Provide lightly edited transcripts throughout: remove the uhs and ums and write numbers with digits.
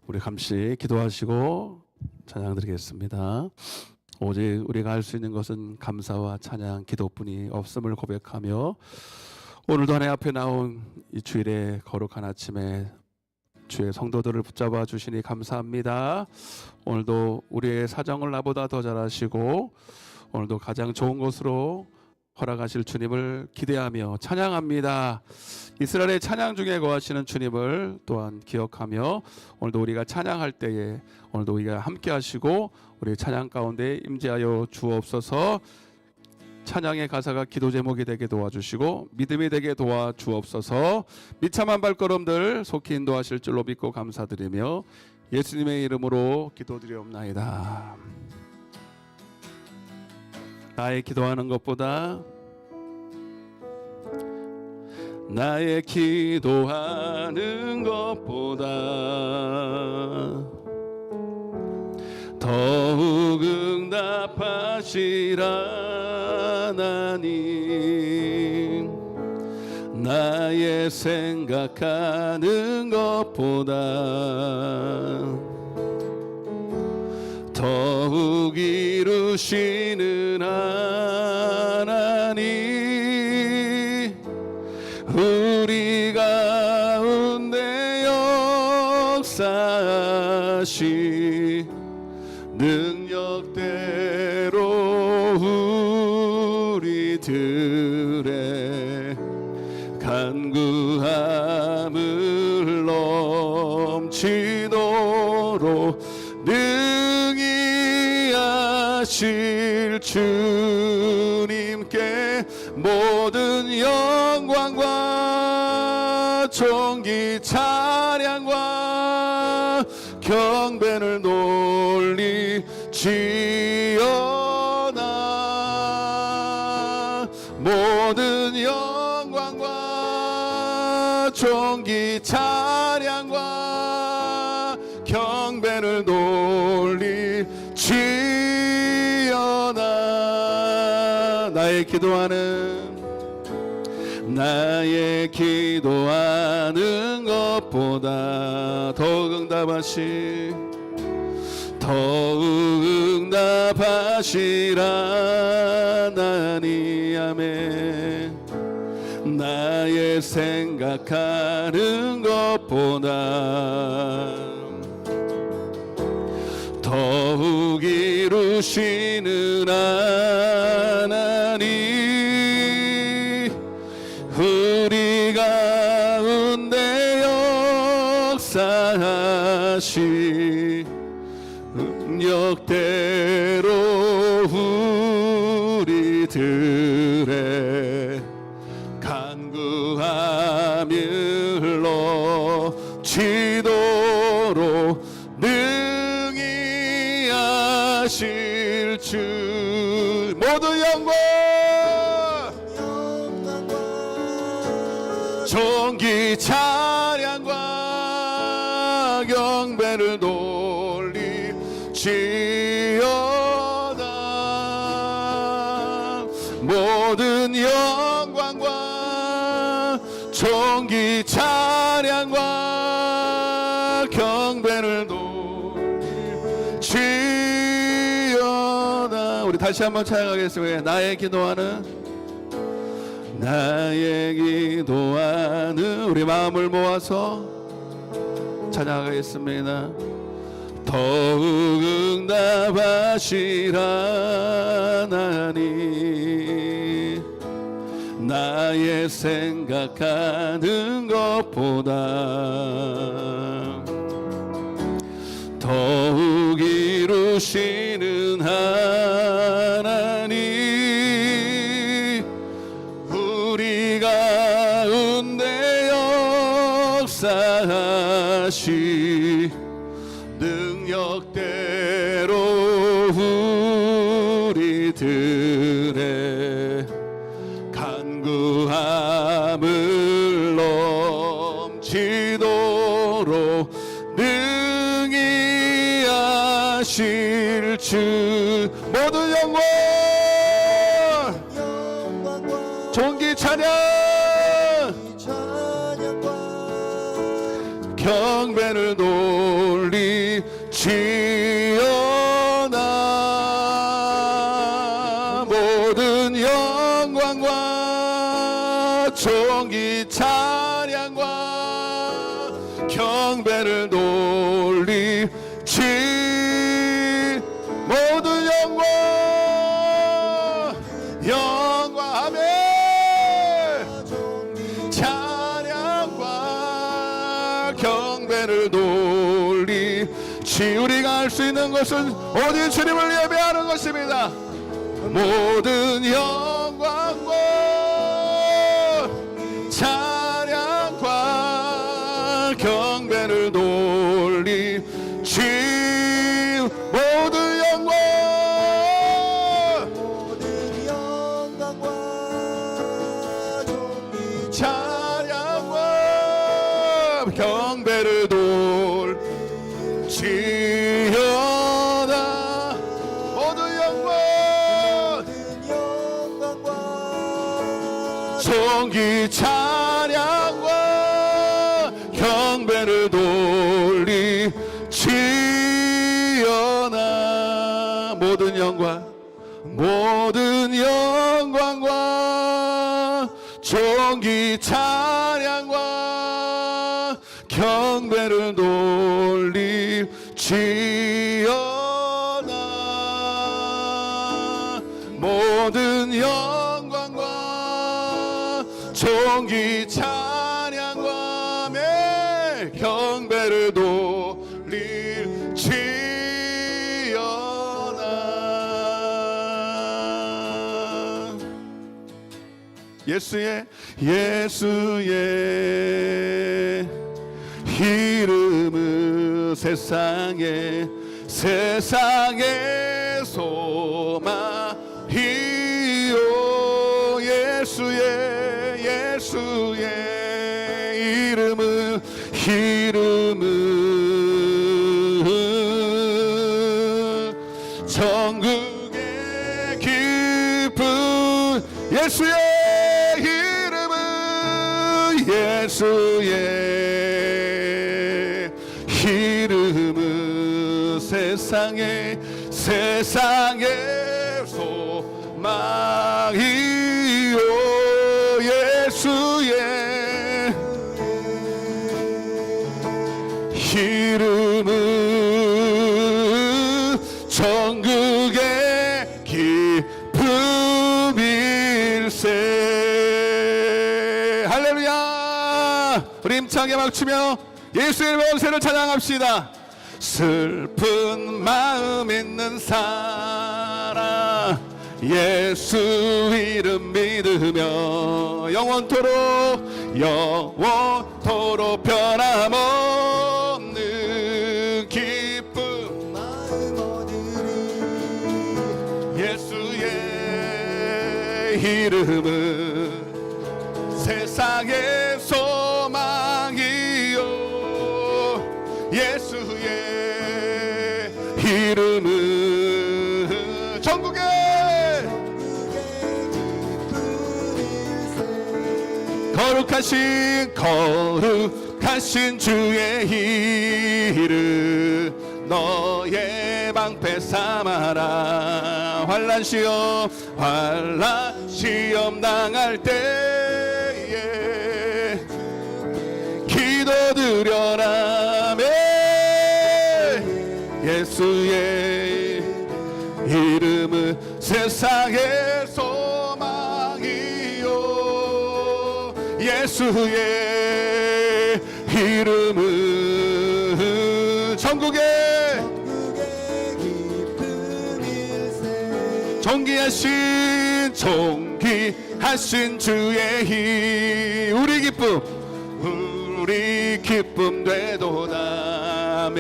우리 감시 기도하시고 찬양 드리겠습니다. 오직 우리가 할 수 있는 것은 감사와 찬양, 기도뿐이 없음을 고백하며 오늘도 하나님 앞에 나온 이 주일의 거룩한 아침에 주의 성도들을 붙잡아 주시니 감사합니다. 오늘도 우리의 사정을 나보다 더 잘 아시고 오늘도 가장 좋은 것으로 허락하실 주님을 기대하며 찬양합니다. 이스라엘의 찬양 중에 거하시는 주님을 또한 기억하며 오늘도 우리가 찬양할 때에 오늘도 우리가 함께 하시고 우리 찬양 가운데 임재하여 주옵소서. 찬양의 가사가 기도 제목이 되게 도와주시고 믿음이 되게 도와주옵소서. 미참한 발걸음들 속히 인도하실 줄로 믿고 감사드리며 예수님의 이름으로 기도드리옵나이다. 나의 기도하는 것보다 나의 기도하는 것보다 더욱 응답하시라 하나님. 나의 생각하는 것보다 더욱 이루시는 하나님, 우리 가운데 역사하시 능력대로 우리들의 간구함을 넘치도록 능히 하실 주님께 모든 영광과 존귀 찬양과 경배를 돌리지어다. 모든 영광과 존귀 찬양과 경배를 돌리지어다. 나의 기도하는 것보다 더욱 응답하시라 하나님. 아멘. 나의 생각하는 것보다 더욱 이루시는 하나님, 우리 가운데 역사하시 능력대로 우리들의 간구함을 넘치도록 능히 하실 주 모든 영광 존귀 찬양과 경배를 돌리지어다. 모든 영광과 존귀 찬양과 경배를 돌리지어다. 우리 다시 한번 찬양하겠습니다. 나의 기도하는 우리 마음을 모아서 찬양하겠습니다. 더욱 응답하시라 하나님, 나의 생각하는 것보다 더욱 이루시는 하나님, 우리 가운데 역사하시 능력대로 우리들의 간구함을 넘치도록 능히 하실 주 모든 영광 존귀 찬양 경배를 돌리지어다. 모든 영광과 존귀 찬양과 경배를 돌리지. 모든 영광 아멘. 찬양과 경배를 돌리지. 우리가 할 수 있는 것은 오직 주님을 예배하는 것입니다. 모든 영광과 찬양과 경배를 돌리지. 모든 영광과 찬양과 경배를 돌지어다. 모든 영광과 존귀 찬양과 경배를 돌리지어다. 모든 영광과 존귀 찬양과 경배를 돌리지어다. 모든 영광과 존귀 찬양과 매 경배를 돌리지어다. 예수의 이름은 세상의 소망이요. 예수의 이름은 천국의 기쁨. 예수의 이름은 세상의 소망이요. 예수의 이름은 천국의 기쁨일세. 할렐루야. 우리 힘차게 막추며 예수의 명세를 찬양합시다. 슬픈 마음 있는 사람 예수 이름 믿으며 영원토록 변함없는 기쁨 마음 얻으리. 예수의 이름은 세상의 소망이요. 예수의 이름은 천국의 거룩하신 주의 이름 너의 방패 삼아라. 환난 시험 당할 때에 기도드려라. 예수의 이름은 세상의 소망이요. 예수의 이름은 천국의 기쁨일세. 존귀하신 주의 힘 우리 기쁨 되도다.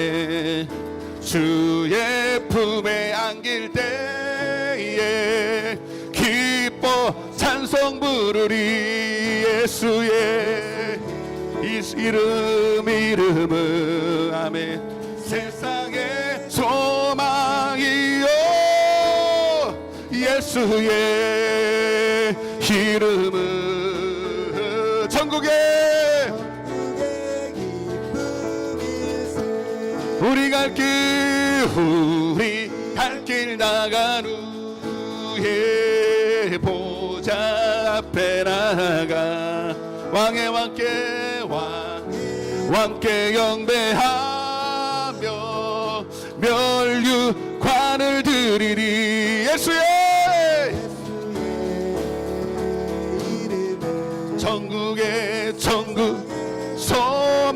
주의 품에 안길 때에 기뻐 찬송 부르리. 예수의 이름은 아멘 세상의 소망이요. 예수의 이름은 천국의 기쁨 우리 갈 길 나간 후에 보좌 앞에 나가 왕의 왕께 경배하며 멸류관을 드리리. 예수의 천국 소망이요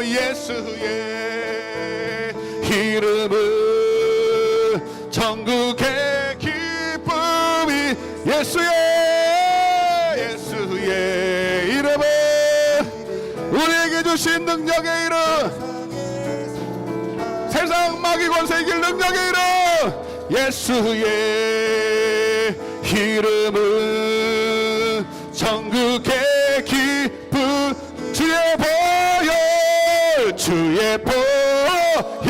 예수의 이름은 천국의 기쁨이 예수의 이름은 우리에게 주신 능력의 이름 세상 마귀 권세 이길 능력의 이름 예수의 이름은 천국의 기쁨 주의 보혈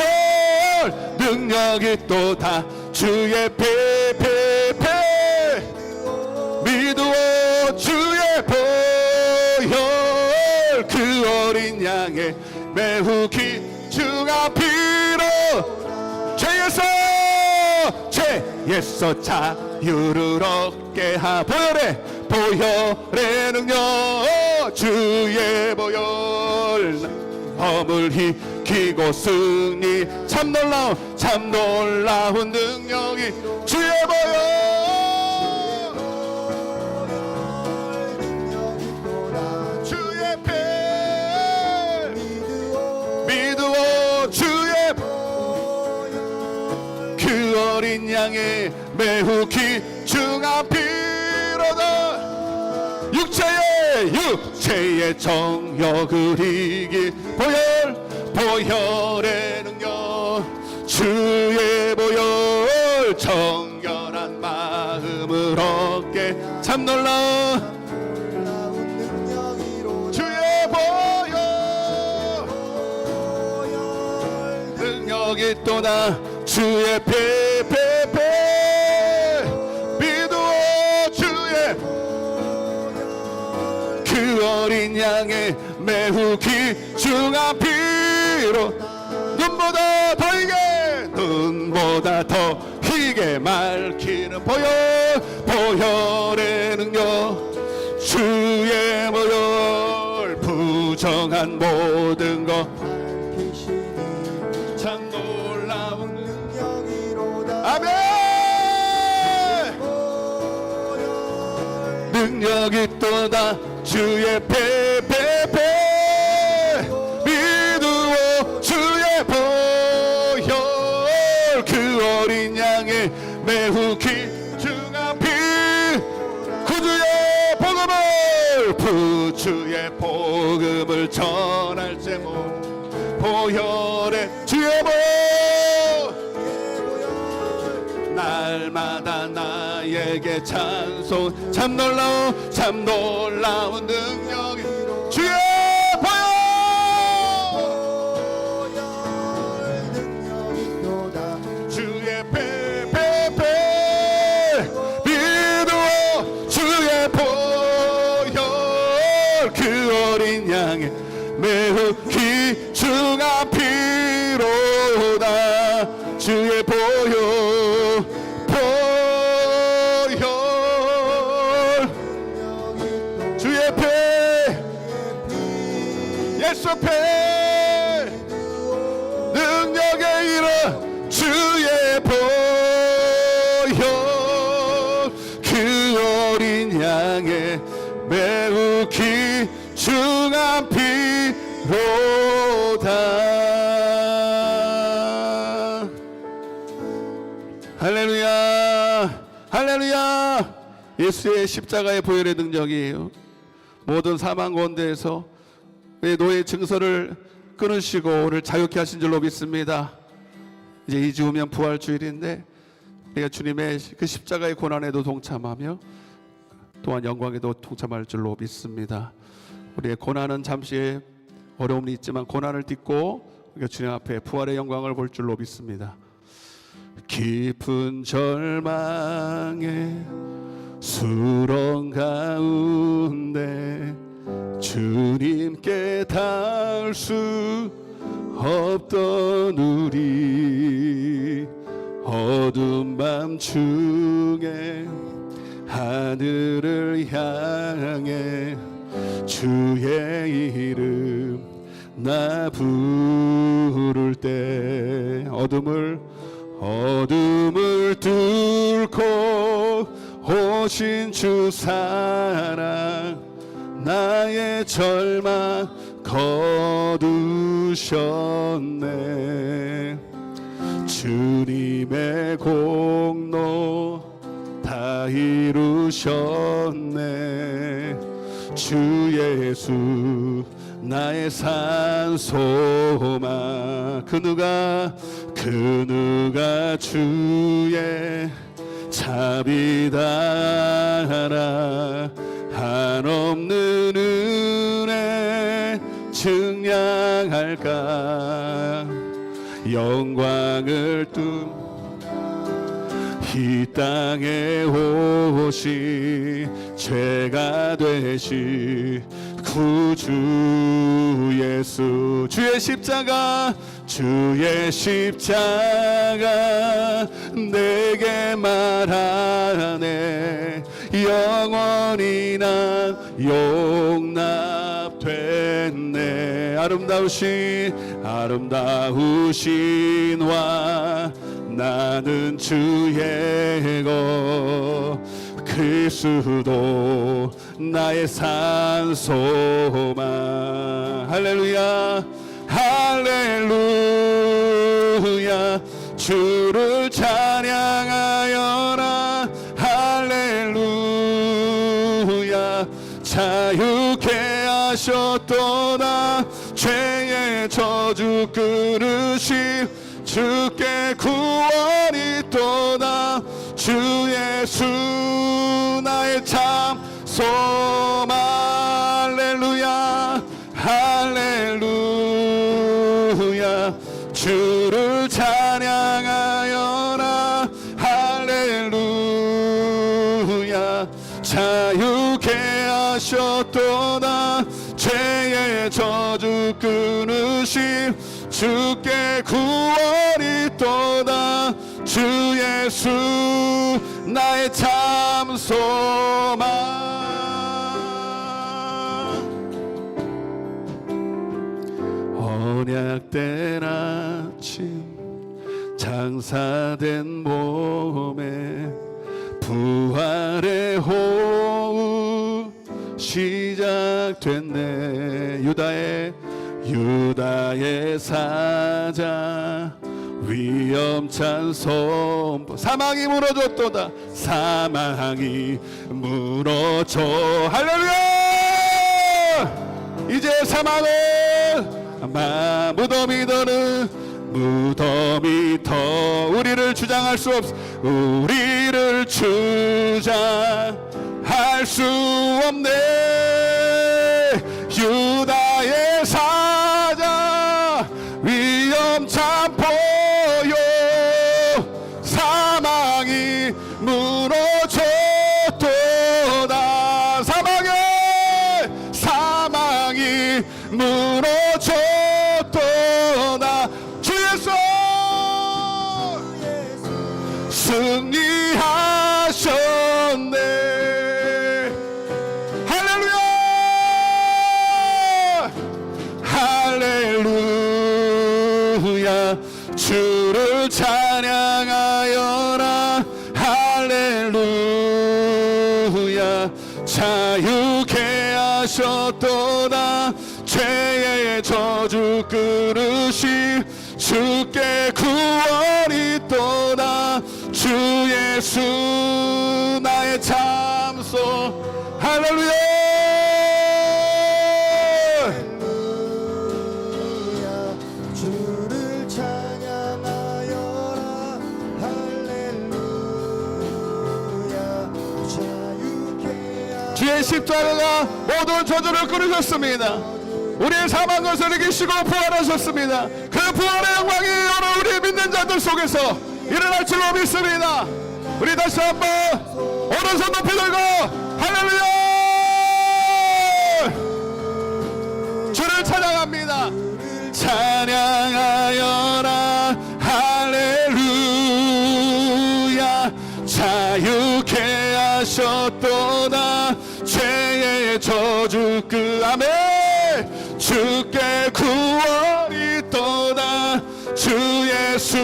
능력이 또다 주의 패 믿어 주의 보혈 그 어린 양의 매우 귀중한 피로 죄에서 자유를 얻게 하 보혈의 능력 주의 보혈 허물 이기고 승리 참 놀라운 능력이 주의 보혈 주의 패 믿어 주의 그 어린 양의 매우 귀중한 피로다 육체의 정욕을 이길 보혈의 능력 주의 보혈 정결한 마음을 얻게 참 놀라운 주의 보혈 능력이 또다 주의 패 믿어 주의 그 어린 양의 매우 귀중한 피로 눈보다 더 희게 맑히는 보혈의 능력 주의 보혈 부정한 모든 것 참 놀라운 능력이로다 아멘 능력이 또다 주의 패 믿으오 주의 보혈 그 어린 양의 매우 귀중한 피 주의 복음을 전할 제목 보혈의 주의 보혈 날마다 나에게 찬송 참 놀라운 능력이 주의 보혈 주의 패 믿어 주의 보혈 그 어린 양의 매우 귀중한 피로다 주의 보혈 주의 패 예수 패 능력의 이름 주의 보혈 그 어린 양의 매우 귀중한 피로다 할렐루야 할렐루야 예수의 십자가의 보혈의 능력이에요. 모든 사망 가운데에서 노예 증서를 끊으시고 오늘 자유케 하신 줄로 믿습니다. 이제 2주 후면 부활주일인데 우리가 주님의 그 십자가의 고난에도 동참하며 또한 영광에도 동참할 줄로 믿습니다. 우리의 고난은 잠시 어려움이 있지만 고난을 딛고 우리가 주님 앞에 부활의 영광을 볼 줄로 믿습니다. 깊은 절망에 수렁 가운데 주님께 닿을 수 없던 우리 어두운 밤 중에 하늘을 향해 주의 이름 나 부를 때 어둠을 뚫고 오신 주 사랑 나의 절망 거두셨네. 주님의 공로 다 이루셨네. 주 예수 나의 산소망 그 누가 주의 자비다라. 한없는 은혜 증량할까. 영광을 이 땅에 오시 죄가 되시 구주 예수. 주의 십자가 내게 말하네. 영원히 난 용납됐네. 아름다우신 와 나는 주의 것 그리스도 나의 산소망. 할렐루야 할렐루야. 주를 찬양하여라. 할렐루야. 자유케 하셨도다. 죄의 저주 끊으심 주께 구원이 있도다. 주 예수 나의 참 소망. 할렐루야 할렐루야. 주를 찬양하여라. 할렐루야. 자유케 하셨도다. 죄의 저주 끊으심 주께 구원이 있도다. 주 예수 나의 참 소망. 언약된 아침 장사된 몸에 부활의 호흡 시작됐네. 유다의 사자 위험찬 선포. 사망이 무너졌도다. 사망이 무너져. 할렐루야. 이제 사망은 무덤이 더 우리를 주장할 수 없어. 우리를 주장할 수 없네. 유다의 사자 위험찬 포효. 사망이 무너졌도다. 사망이 무너졌도다. 주 예수 승리하셨네. 할렐루야 할렐루야. 주를 찬양하여라. 할렐루야. 자유케 하셨도다. 죄의 저주 끊으시 주께 구원이 있도다. 주 예수 나의 참소. 할렐루야 주를 찬양하여라. 할렐루야. 자유케 주의 십자가가 모든 저주를 끊으셨습니다. 우리의 사망 것을 이기시고 부활하셨습니다. 그 부활의 영광이 오늘 우리 믿는 자들 속에서 일어날 줄로 믿습니다. 우리 다시 한번 오른손 높이 들고 할렐루야 찬양합니다. 찬양하여라 할렐루야. 자유케 하셨도다 죄의 저주 그 아멘. 주께 구원이 있도다 주 예수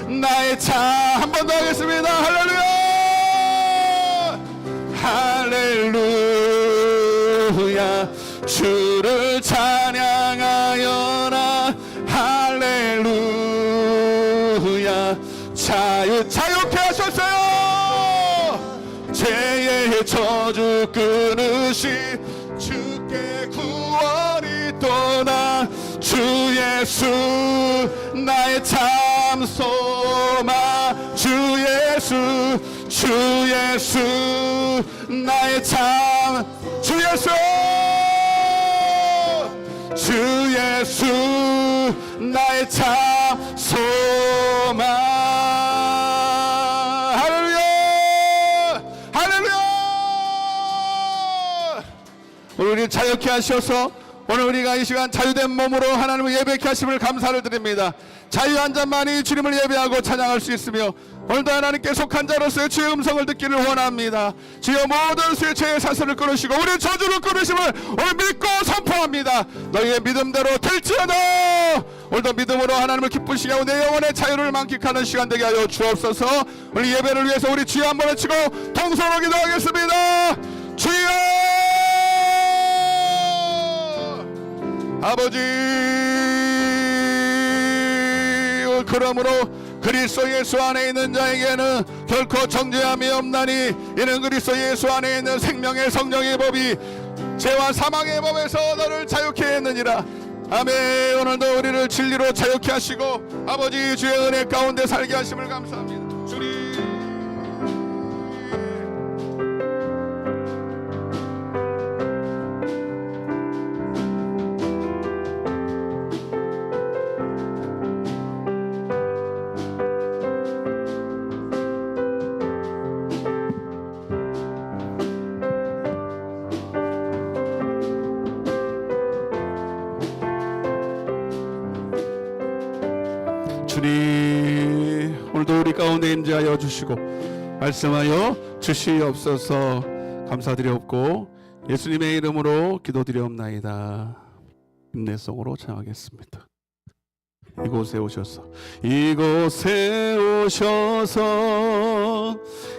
나의 차. 한 번 더 하겠습니다. 할렐루야. 주를 찬양하여라 할렐루야. 자유케 하셨어요. 죄의 저주 끊으시 주께 구원이 또나 주 예수 나의 참 소망. 주 예수 나의 참. 주 예수 나의 참 소망. 할렐루야 할렐루야. 오늘 우리 자유케 하셔서 오늘 우리가 이 시간 자유된 몸으로 하나님을 예배케 하심을 감사를 드립니다. 자유 한 잔만이 주님을 예배하고 찬양할 수 있으며 오늘도 하나님께 속한 자로서의 주의 음성을 듣기를 원합니다. 주여 모든 수의 죄의 사슬을 끊으시고 우리 저주를 끊으심을 오늘 믿고 선포합니다. 너희의 믿음대로 될지어다. 오늘도 믿음으로 하나님을 기쁘시게 하고 내 영혼의 자유를 만끽하는 시간 되게 하여 주옵소서. 오늘 예배를 위해서 우리 주여 한번 외치고 통성으로 기도하겠습니다. 주여 아버지, 그러므로 그리스도 예수 안에 있는 자에게는 결코 정죄함이 없나니 이는 그리스도 예수 안에 있는 생명의 성령의 법이 죄와 사망의 법에서 너를 자유케 했느니라. 아멘. 오늘도 우리를 진리로 자유케 하시고 아버지 주의 은혜 가운데 살게 하심을 감사합니다. 주님 주님 오늘도 우리 가운데 임재하여 주시고 말씀하여 주시옵소서. 감사드리옵고 예수님의 이름으로 기도드리옵나이다. 인내성으로 찬양하겠습니다. 이곳에 오셔서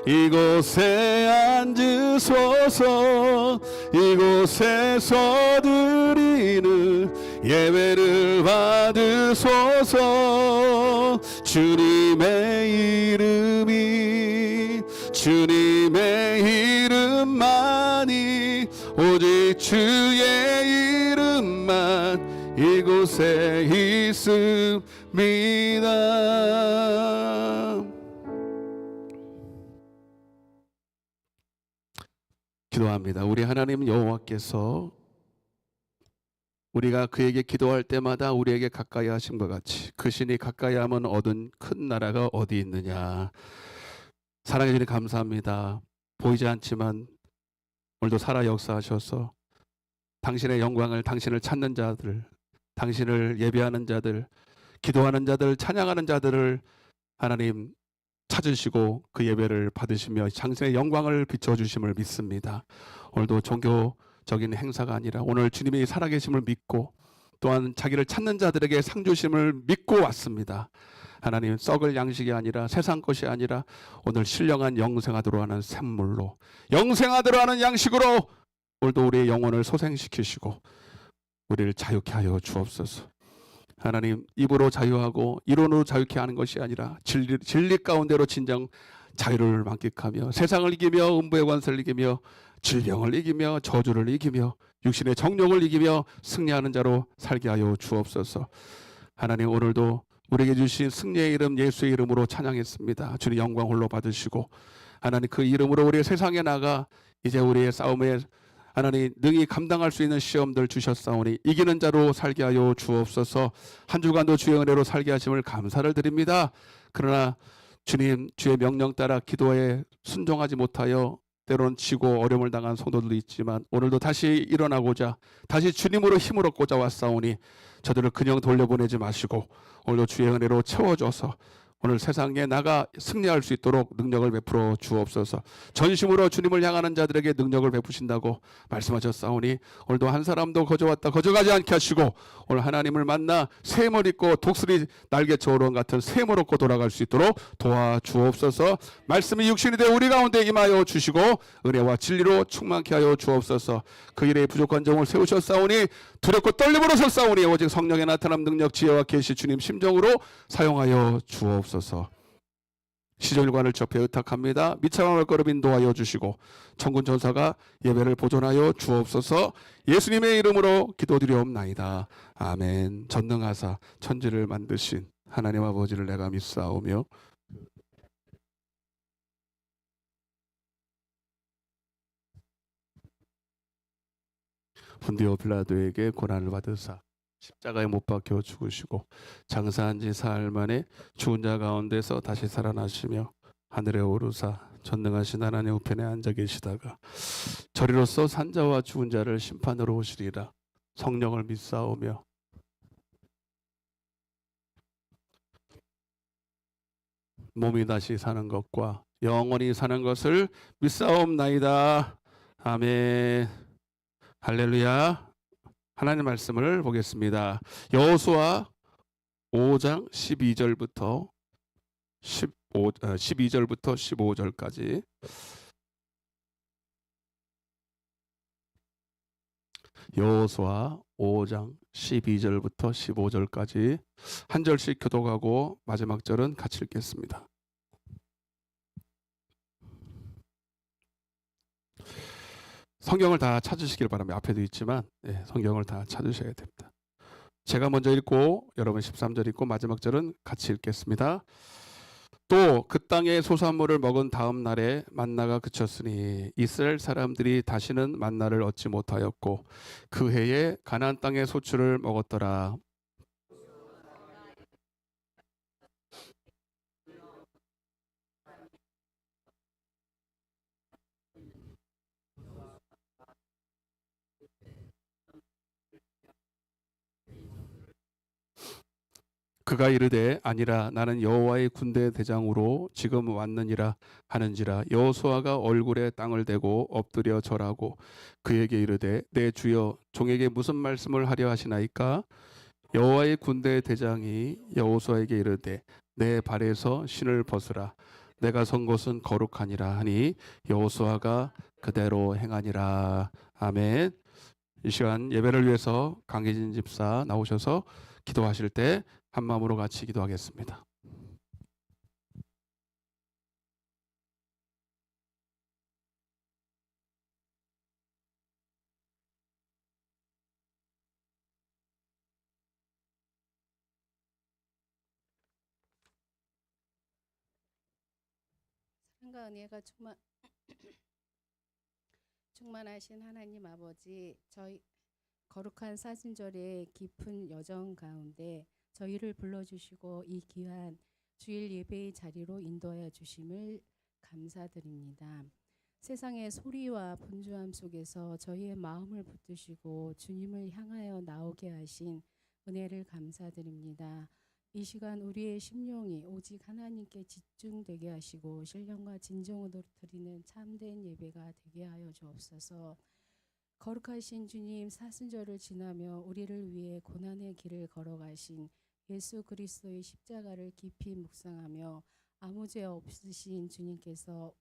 이곳에 앉으소서. 이곳에서 드리는 예배를 받으소서. 주님의 이름만이 오직 주의 이름만 이곳에 있습니다. 기도합니다. 우리 하나님 여호와께서 우리가 그에게 기도할 때마다 우리에게 가까이 하신 것 같이 그 신이 가까이 하면 얻은 큰 나라가 어디 있느냐. 사랑해 주님 감사합니다. 보이지 않지만 오늘도 살아 역사하셔서 당신의 영광을, 당신을 찾는 자들, 당신을 예배하는 자들, 기도하는 자들, 찬양하는 자들을 하나님 찾으시고 그 예배를 받으시며 당신의 영광을 비춰주심을 믿습니다. 오늘도 종교적인 행사가 아니라 오늘 주님이 살아계심을 믿고 또한 자기를 찾는 자들에게 상 주심을 믿고 왔습니다. 하나님 썩을 양식이 아니라 세상 것이 아니라 오늘 신령한 영생하도록 하는 샘물로 영생하도록 하는 양식으로 오늘도 우리의 영혼을 소생시키시고 우리를 자유케 하여 주옵소서. 하나님 입으로 자유하고 이론으로 자유케 하는 것이 아니라 진리 가운데로 진정 자유를 만끽하며 세상을 이기며 음부의 권세를 이기며 질병을 이기며 저주를 이기며 육신의 정욕을 이기며 승리하는 자로 살게 하여 주옵소서. 하나님 오늘도 우리에게 주신 승리의 이름 예수의 이름으로 찬양했습니다. 주님 영광 홀로 받으시고 하나님 그 이름으로 우리의 세상에 나가 이제 우리의 싸움에 하나님 능히 감당할 수 있는 시험들 주셨사오니 이기는 자로 살게 하여 주옵소서. 한 주간도 주의 은혜로 살게 하심을 감사를 드립니다. 그러나 주님 주의 명령 따라 기도에 순종하지 못하여 때로는 지고 어려움을 당한 성도들도 있지만 오늘도 다시 일어나고자 다시 주님으로 힘을 얻고자 왔사오니 저들을 그냥 돌려보내지 마시고 오늘도 주의 은혜로 채워줘서 오늘 세상에 나가 승리할 수 있도록 능력을 베풀어 주옵소서. 전심으로 주님을 향하는 자들에게 능력을 베푸신다고 말씀하셨사오니 오늘도 한 사람도 거저왔다 거저가지 않게 하시고 오늘 하나님을 만나 샘을 입고 독수리 날개처럼 같은 샘을 얻고 돌아갈 수 있도록 도와주옵소서. 말씀이 육신이 되어 우리 가운데 임하여 주시고 은혜와 진리로 충만케 하여 주옵소서. 그 일에 부족한 점을 세우셨사오니 두렵고 떨림으로 섰사오니 오직 성령의 나타남 능력 지혜와 계시 주님 심정으로 사용하여 주옵소서. 시절관을 접해 의탁합니다. 미창한 발걸음 인도하여 주시고 천군 전사가 예배를 보존하여 주옵소서. 예수님의 이름으로 기도드리옵나이다. 아멘. 전능하사 천지를 만드신 하나님 아버지를 내가 믿사오며 본디오 빌라도에게 고난을 받으사 십자가에 못 박혀 죽으시고 장사한 지 사흘 만에 죽은 자 가운데서 다시 살아나시며 하늘에 오르사 전능하신 하나님 우편에 앉아 계시다가 저리로서 산자와 죽은 자를 심판으로 오시리라. 성령을 믿사오며 몸이 다시 사는 것과 영원히 사는 것을 믿사옵나이다. 아멘. 할렐루야. 하나님 말씀을 보겠습니다. 여호수아 5장 12절부터 15절까지 여호수아 5장 12절부터 15절까지 한 절씩 교독하고 마지막 절은 같이 읽겠습니다. 성경을 다 찾으시길 바랍니다. 앞에도 있지만 성경을 다 찾으셔야 됩니다. 제가 먼저 읽고 여러분 13절 읽고 마지막 절은 같이 읽겠습니다. 또 그 땅의 소산물을 먹은 다음 날에 만나가 그쳤으니 이스라엘 사람들이 다시는 만나를 얻지 못하였고 그 해에 가나안 땅의 소출을 먹었더라. 그가 이르되 아니라 나는 여호와의 군대 대장으로 지금 왔느니라 하는지라. 여호수아가 얼굴에 땅을 대고 엎드려 절하고 그에게 이르되 내 주여 종에게 무슨 말씀을 하려 하시나이까. 여호와의 군대 대장이 여호수아에게 이르되 내 발에서 신을 벗으라. 내가 선 곳은 거룩하니라 하니 여호수아가 그대로 행하니라. 아멘. 이 시간 예배를 위해서 강혜진 집사 나오셔서 기도하실 때 한 마음으로 같이 기도하겠습니다. 사랑과 은혜가 충만하신 하나님 아버지, 저희 거룩한 사순절의 깊은 여정 가운데 저희를 불러주시고 이 귀한 주일 예배의 자리로 인도하여 주심을 감사드립니다. 세상의 소리와 분주함 속에서 저희의 마음을 붙드시고 주님을 향하여 나오게 하신 은혜를 감사드립니다. 이 시간 우리의 심령이 오직 하나님께 집중되게 하시고 신령과 진정으로 드리는 참된 예배가 되게 하여 주옵소서. 거룩하신 주님, 사순절을 지나며 우리를 위해 고난의 길을 걸어가신 예수 그리스도의 십자가를 깊이 묵상하며 아무 죄 없으신 주님께서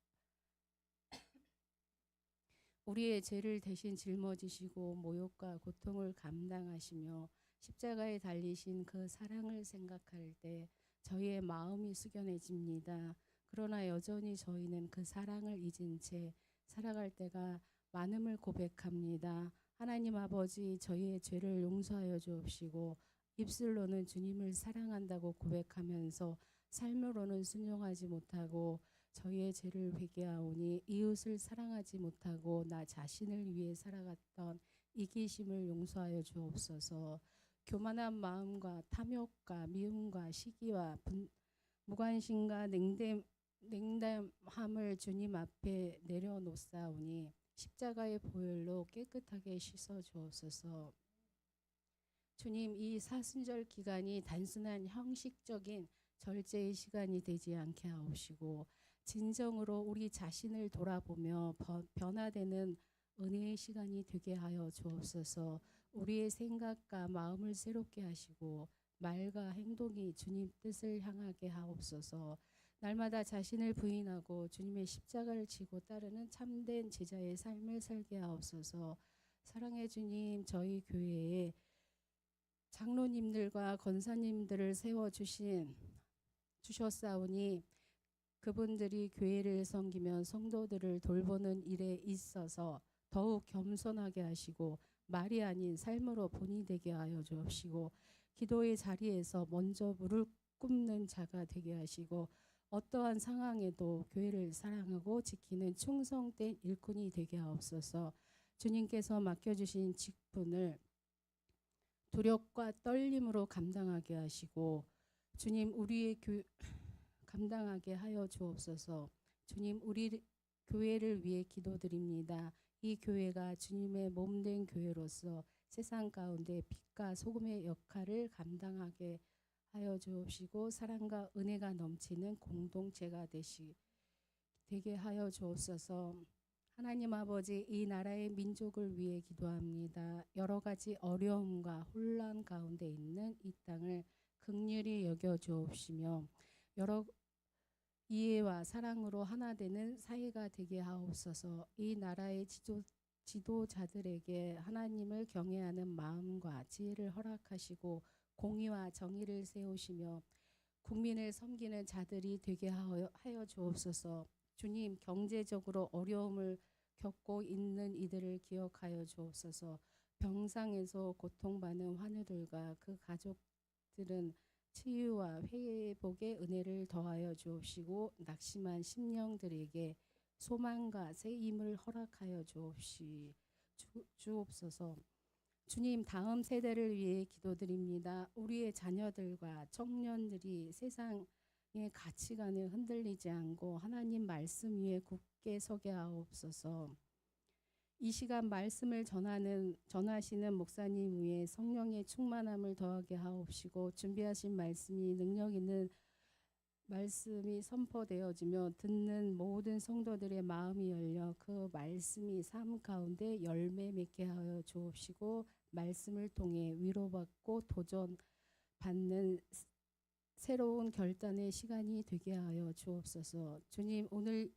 우리의 죄를 대신 짊어지시고 모욕과 고통을 감당하시며 십자가에 달리신 그 사랑을 생각할 때 저희의 마음이 숙연해집니다. 그러나 여전히 저희는 그 사랑을 잊은 채 살아갈 때가 많음을 고백합니다. 하나님 아버지, 저희의 죄를 용서하여 주옵시고 입술로는 주님을 사랑한다고 고백하면서 삶으로는 순종하지 못하고 저희의 죄를 회개하오니 이웃을 사랑하지 못하고 나 자신을 위해 살아갔던 이기심을 용서하여 주옵소서. 교만한 마음과 탐욕과 미움과 시기와 무관심과 냉담함을 주님 앞에 내려놓사오니 십자가의 보혈로 깨끗하게 씻어 주옵소서. 주님, 이 사순절 기간이 단순한 형식적인 절제의 시간이 되지 않게 하옵시고 진정으로 우리 자신을 돌아보며 변화되는 은혜의 시간이 되게 하여 주옵소서. 우리의 생각과 마음을 새롭게 하시고 말과 행동이 주님 뜻을 향하게 하옵소서. 날마다 자신을 부인하고 주님의 십자가를 지고 따르는 참된 제자의 삶을 살게 하옵소서. 사랑의 주님, 저희 교회에 장로님들과 권사님들을 주셨사오니 그분들이 교회를 섬기며 성도들을 돌보는 일에 있어서 더욱 겸손하게 하시고 말이 아닌 삶으로 본이 되게 하여 주옵시고 기도의 자리에서 먼저 무릎 꿇는 자가 되게 하시고 어떠한 상황에도 교회를 사랑하고 지키는 충성된 일꾼이 되게 하옵소서. 주님께서 맡겨주신 직분을 두렵과 떨림으로 감당하게 하시고 주님 우리의 감당하게 하여 주옵소서. 주님 우리 교회를 위해 기도드립니다. 이 교회가 주님의 몸된 교회로서 세상 가운데 빛과 소금의 역할을 감당하게 하여 주옵시고 사랑과 은혜가 넘치는 공동체가 되게 하여 주옵소서. 하나님 아버지, 이 나라의 민족을 위해 기도합니다. 여러 가지 어려움과 혼란 가운데 있는 이 땅을 긍휼히 여겨 주옵시며 여러 이해와 사랑으로 하나 되는 사회가 되게 하옵소서. 이 나라의 지도자들에게 하나님을 경외하는 마음과 지혜를 허락하시고 공의와 정의를 세우시며 국민을 섬기는 자들이 되게 하여 주옵소서. 주님, 경제적으로 어려움을 겪고 있는 이들을 기억하여 주옵소서. 병상에서 고통받는 환우들과 그 가족들은 치유와 회복의 은혜를 더하여 주옵시고 낙심한 심령들에게 소망과 새 힘을 허락하여 주옵소서. 주님, 다음 세대를 위해 기도드립니다. 우리의 자녀들과 청년들이 세상의 가치관에 흔들리지 않고 하나님 말씀 위에 굳게 서게 하옵소서. 이 시간 말씀을 전하시는 목사님 위에 성령의 충만함을 더하게 하옵시고 준비하신 말씀이 능력 있는 말씀이 선포되어지며 듣는 모든 성도들의 마음이 열려 그 말씀이 삶 가운데 열매 맺게 하여 주옵시고 말씀을 통해 위로받고 도전받는 새로운 결단의 시간이 되게 하여 주옵소서. 주님, 오늘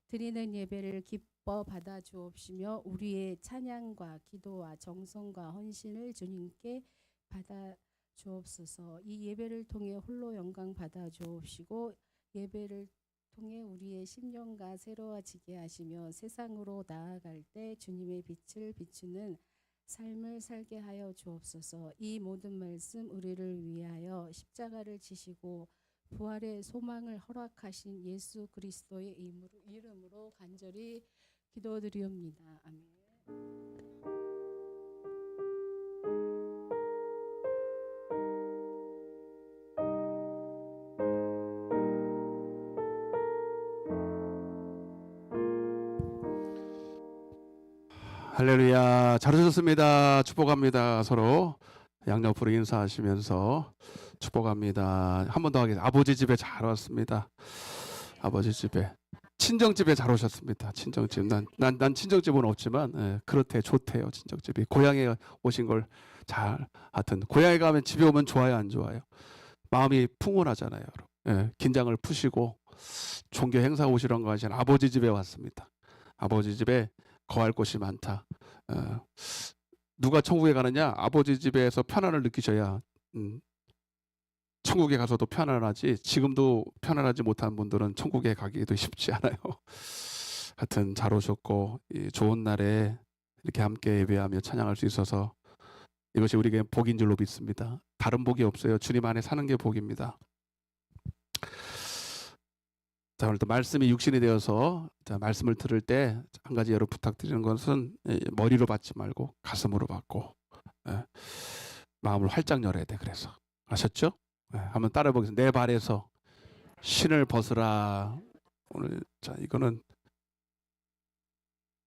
드리는 예배를 기뻐 받아 주옵시며 우리의 찬양과 기도와 정성과 헌신을 주님께 받아 주옵소서. 이 예배를 통해 홀로 영광 받아 주옵시고 예배를 통해 우리의 심령과 새로워지게 하시며 세상으로 나아갈 때 주님의 빛을 비추는 삶을 살게 하여 주옵소서. 이 모든 말씀 우리를 위하여 십자가를 지시고 부활의 소망을 허락하신 예수 그리스도의 이름으로 간절히 기도드리옵니다. 아멘. 할렐루야. 잘 오셨습니다. 축복합니다. 서로 양옆으로 인사하시면서 축복합니다. 한 번 더 하겠습니다. 아버지 집에 잘 왔습니다. 아버지 집에, 친정집에 잘 오셨습니다. 친정집. 난 친정집은 없지만 그렇대, 좋대요. 친정집이. 고향에 오신 걸 하여튼 고향에 가면 집에 오면 좋아요, 안 좋아요? 마음이 풍운하잖아요. 긴장을 푸시고 종교 행사 오시런 거 하시는 아버지 집에 왔습니다. 아버지 집에 거할 곳이 많다. 누가 천국에 가느냐? 아버지 집에서 편안을 느끼셔야 천국에 가서도 편안하지. 지금도 편안하지 못한 분들은 천국에 가기도 쉽지 않아요. 하여튼 잘 오셨고 이 좋은 날에 이렇게 함께 예배하며 찬양할 수 있어서 이것이 우리에게 복인 줄로 믿습니다. 다른 복이 없어요. 주님 안에 사는 게 복입니다. 자, 오늘도 말씀이 육신이 되어서 말씀을 들을 때 한 가지 여러분 부탁드리는 것은 머리로 받지 말고 가슴으로 받고 마음을 활짝 열어야 돼. 그래서 아셨죠? 한번 따라 보겠습니다. 내 발에서 신을 벗으라. 오늘 자 이거는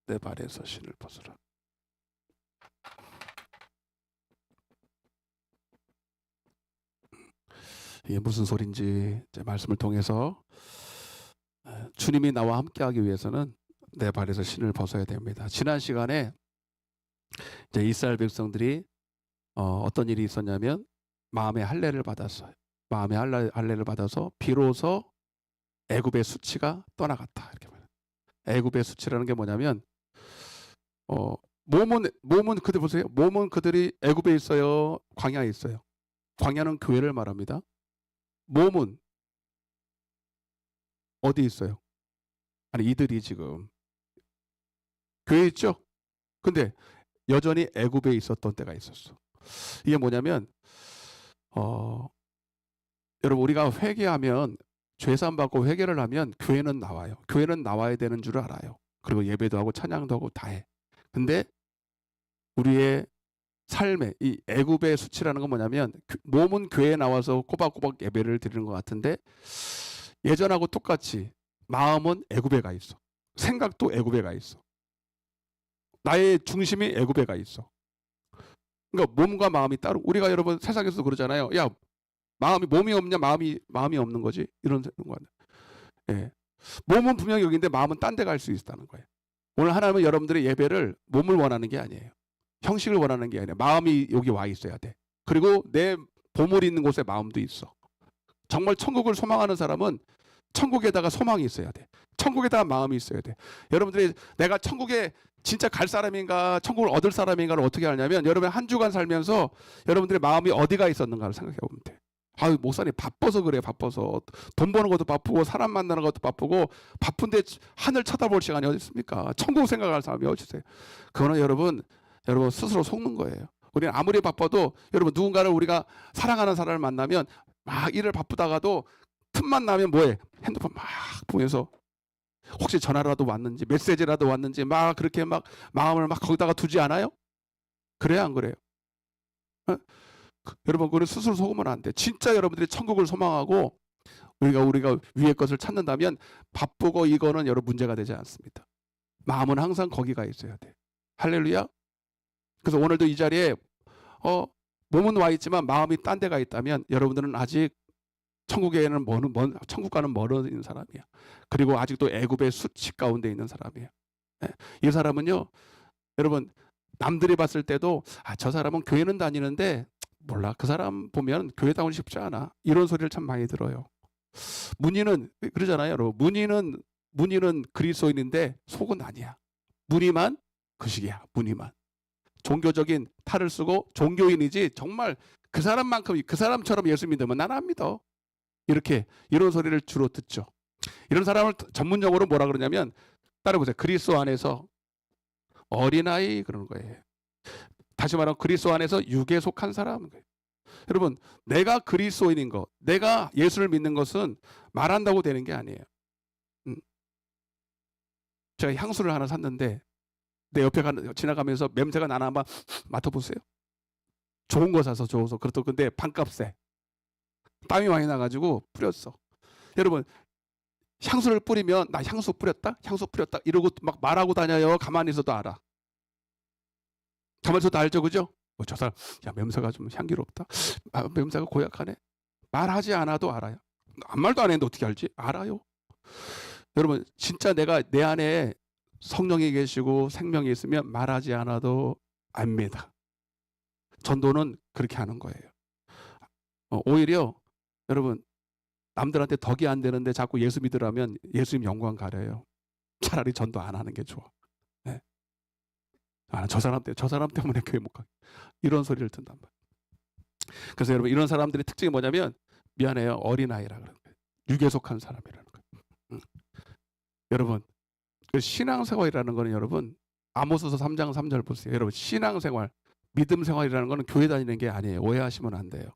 내 발에서 신을 벗으라. 이게 무슨 소린지 이제 말씀을 통해서 주님이 나와 함께하기 위해서는 내 발에서 신을 벗어야 됩니다. 지난 시간에 이제 이스라엘 백성들이 어떤 일이 있었냐면 마음의 할례를 받았어요. 마음의 할례를 받아서 비로소 애굽의 수치가 떠나갔다. 이렇게 말해요. 애굽의 수치라는 게 뭐냐면 몸은 그들 보세요. 몸은 그들이 애굽에 있어요. 광야에 있어요. 광야는 교회를 말합니다. 몸은 어디 있어요? 아니 이들이 지금 교회에 있죠. 근데 여전히 애굽에 있었던 때가 있었어. 이게 뭐냐면 여러분 우리가 회개하면 죄사함 받고 회개를 하면 교회는 나와요. 교회는 나와야 되는 줄 알아요. 그리고 예배도 하고 찬양도 하고 다 해. 근데 우리의 삶에 이 애굽의 수치라는 건 뭐냐면 몸은 교회에 나와서 꼬박꼬박 예배를 드리는 것 같은데 예전하고 똑같이 마음은 애굽에 가 있어. 생각도 애굽에 가 있어. 나의 중심이 애굽에 가 있어. 그러니까 몸과 마음이 따로. 우리가 여러분 세상에서도 그러잖아요. 야 몸이 없냐 마음이 없는 거지 이런 거. 예. 몸은 분명히 여기인데 마음은 딴 데 갈 수 있다는 거예요. 오늘 하나님은 여러분들의 예배를 몸을 원하는 게 아니에요. 형식을 원하는 게 아니라 마음이 여기 와 있어야 돼. 그리고 내 보물이 있는 곳에 마음도 있어. 정말 천국을 소망하는 사람은 천국에다가 소망이 있어야 돼. 천국에다가 마음이 있어야 돼. 여러분들이 내가 천국에 진짜 갈 사람인가 천국을 얻을 사람인가를 어떻게 하냐면 여러분 한 주간 살면서 여러분들의 마음이 어디가 있었는가를 생각해 보면 돼. 아유 목사님 바빠서 그래. 바빠서 돈 버는 것도 바쁘고 사람 만나는 것도 바쁘고 바쁜데 하늘 쳐다볼 시간이 어디 있습니까? 천국 생각할 사람이 어디 있어요? 그거는 여러분 스스로 속는 거예요. 우리는 아무리 바빠도 여러분 누군가를 우리가 사랑하는 사람을 만나면 막 일을 바쁘다가도 틈만 나면 뭐해? 핸드폰 막 보면서 혹시 전화라도 왔는지 메시지라도 왔는지 막 그렇게 막 마음을 막 거기다가 두지 않아요? 그래요 안 그래요? 여러분 그걸 스스로 속으면 안 돼. 진짜 여러분들이 천국을 소망하고 우리가 위의 것을 찾는다면 바쁘고 이거는 여러분 문제가 되지 않습니다. 마음은 항상 거기가 있어야 돼. 할렐루야. 그래서 오늘도 이 자리에 몸은 와 있지만 마음이 딴 데가 있다면 여러분들은 아직 천국에는 천국과는 멀어 있는 사람이야. 그리고 아직도 애굽의 수치 가운데 있는 사람이에요. 이 사람은요, 여러분 남들이 봤을 때도 저 사람은 교회는 다니는데 몰라 그 사람 보면 교회 다니고 싶지 않아. 이런 소리를 참 많이 들어요. 문의는 그러잖아요, 여러분. 문의는 그리스도인인데 속은 아니야. 무늬만 그 식이야. 무늬만. 종교적인 탈을 쓰고 종교인이지 정말 그 사람만큼 그 사람처럼 예수 믿으면 난 안 믿어. 이런 소리를 주로 듣죠. 이런 사람을 전문용어로 뭐라 그러냐면 따라해보세요. 그리스도 안에서 어린아이 그러는 거예요. 다시 말하면 그리스도 안에서 육에 속한 사람. 여러분 내가 그리스도인인 것, 내가 예수를 믿는 것은 말한다고 되는 게 아니에요. 제가 향수를 하나 샀는데 내 옆에 지나가면서 냄새가 나나 한번 맡아보세요. 좋은 거 사서 줘서 그렇다. 근데 반값에 땀이 많이 나가지고 뿌렸어. 여러분 향수를 뿌리면 나 향수 뿌렸다 이러고 막 말하고 다녀요. 가만히 있어도 알아. 가만히 있어도 알죠, 그죠? 저 사람 야 냄새가 좀 향기롭다. 냄새가 고약하네. 말하지 않아도 알아요. 아무 말도 안 했는데 어떻게 알지? 알아요. 여러분 진짜 내가 내 안에 성령이 계시고 생명이 있으면 말하지 않아도 압니다. 전도는 그렇게 하는 거예요. 오히려 여러분 남들한테 덕이 안 되는데 자꾸 예수 믿으라면 예수님 영광 가려요. 차라리 전도 안 하는 게 좋아. 네. 저 사람 때문에 교회 못 가게. 이런 소리를 듣는단 말이에요. 그래서 여러분 이런 사람들의 특징이 뭐냐면 미안해요. 어린아이라 그러는 거예요. 육에 속한 사람이라는 거예요. 여러분 그 신앙생활이라는 거는 여러분 아모스서 3장 3절 보세요. 여러분 신앙생활 믿음 생활이라는 거는 교회 다니는 게 아니에요. 오해하시면 안 돼요.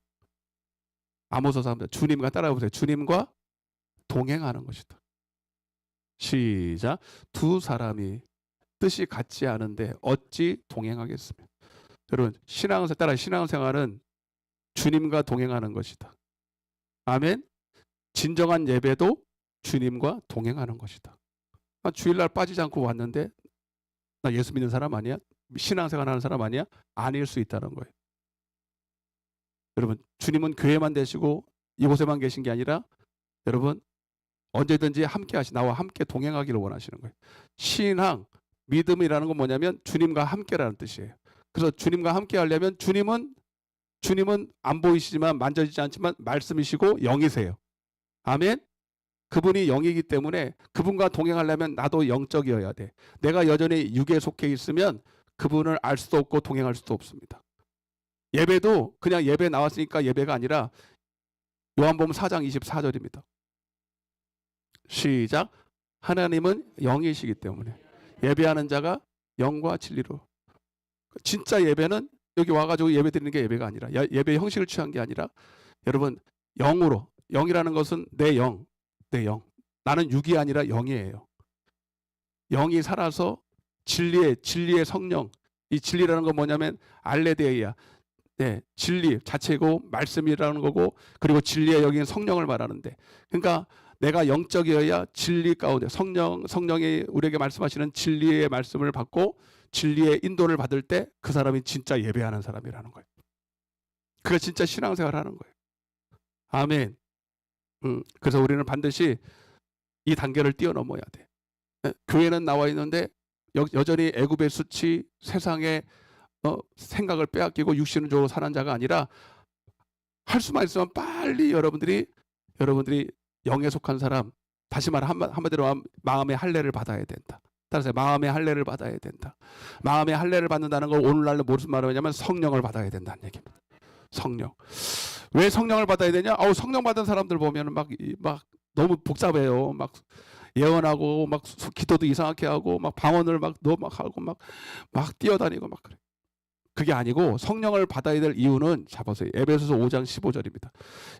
아모스서 3절 주님과 따라해보세요. 주님과 동행하는 것이다. 시작. 두 사람이 뜻이 같지 않은데 어찌 동행하겠으며. 여러분 신앙생활은 주님과 동행하는 것이다. 아멘. 진정한 예배도 주님과 동행하는 것이다. 주일날 빠지지 않고 왔는데 나 예수 믿는 사람 아니야? 신앙생활 하는 사람 아니야? 아닐 수 있다는 거예요. 여러분, 주님은 교회만 되시고 이곳에만 계신 게 아니라 여러분 언제든지 나와 함께 동행하기를 원하시는 거예요. 신앙, 믿음이라는 건 뭐냐면 주님과 함께라는 뜻이에요. 그래서 주님과 함께 하려면 주님은 안 보이시지만 만져지지 않지만 말씀이시고 영이세요. 아멘. 그분이 영이기 때문에 그분과 동행하려면 나도 영적이어야 돼. 내가 여전히 육에 속해 있으면 그분을 알 수도 없고 동행할 수도 없습니다. 예배도 그냥 예배 나왔으니까 예배가 아니라 요한복음 4장 24절입니다. 시작. 하나님은 영이시기 때문에 예배하는 자가 영과 진리로. 진짜 예배는 여기 와가지고 예배 드리는 게 예배가 아니라 예배의 형식을 취한 게 아니라 여러분 영으로. 영이라는 것은 내 영. 나는 육이 아니라 영이에요. 영이 살아서 진리의 성령. 이 진리라는 건 뭐냐면 알레데이야. 네, 진리 자체고 말씀이라는 거고 그리고 진리의 영인 성령을 말하는데 그러니까 내가 영적이어야 진리 가운데 성령이 우리에게 말씀하시는 진리의 말씀을 받고 진리의 인도를 받을 때 그 사람이 진짜 예배하는 사람이라는 거예요. 그게 진짜 신앙생활 하는 거예요. 아멘. 그래서 우리는 반드시 이 단계를 뛰어넘어야 돼. 교회는 나와 있는데 여전히 애굽의 수치, 세상의 생각을 빼앗기고 육신을 주로 사는 자가 아니라 할 수만 있으면 빨리 여러분들이 영에 속한 사람, 다시 말해 한마디로 마음의 할례를 받아야 된다. 따라서 마음의 할례를 받아야 된다. 마음의 할례를 받는다는 걸 오늘날로 무슨 말이냐면 성령을 받아야 된다는 얘기입니다. 성령. 왜 성령을 받아야 되냐? 성령 받은 사람들 보면 막 너무 복잡해요. 막 예언하고 막 기도도 이상하게 하고 막 방언을 막 하고 막 뛰어다니고 막 그래. 그게 아니고 성령을 받아야 될 이유는 잡아서요. 에베소서 5장 15절입니다.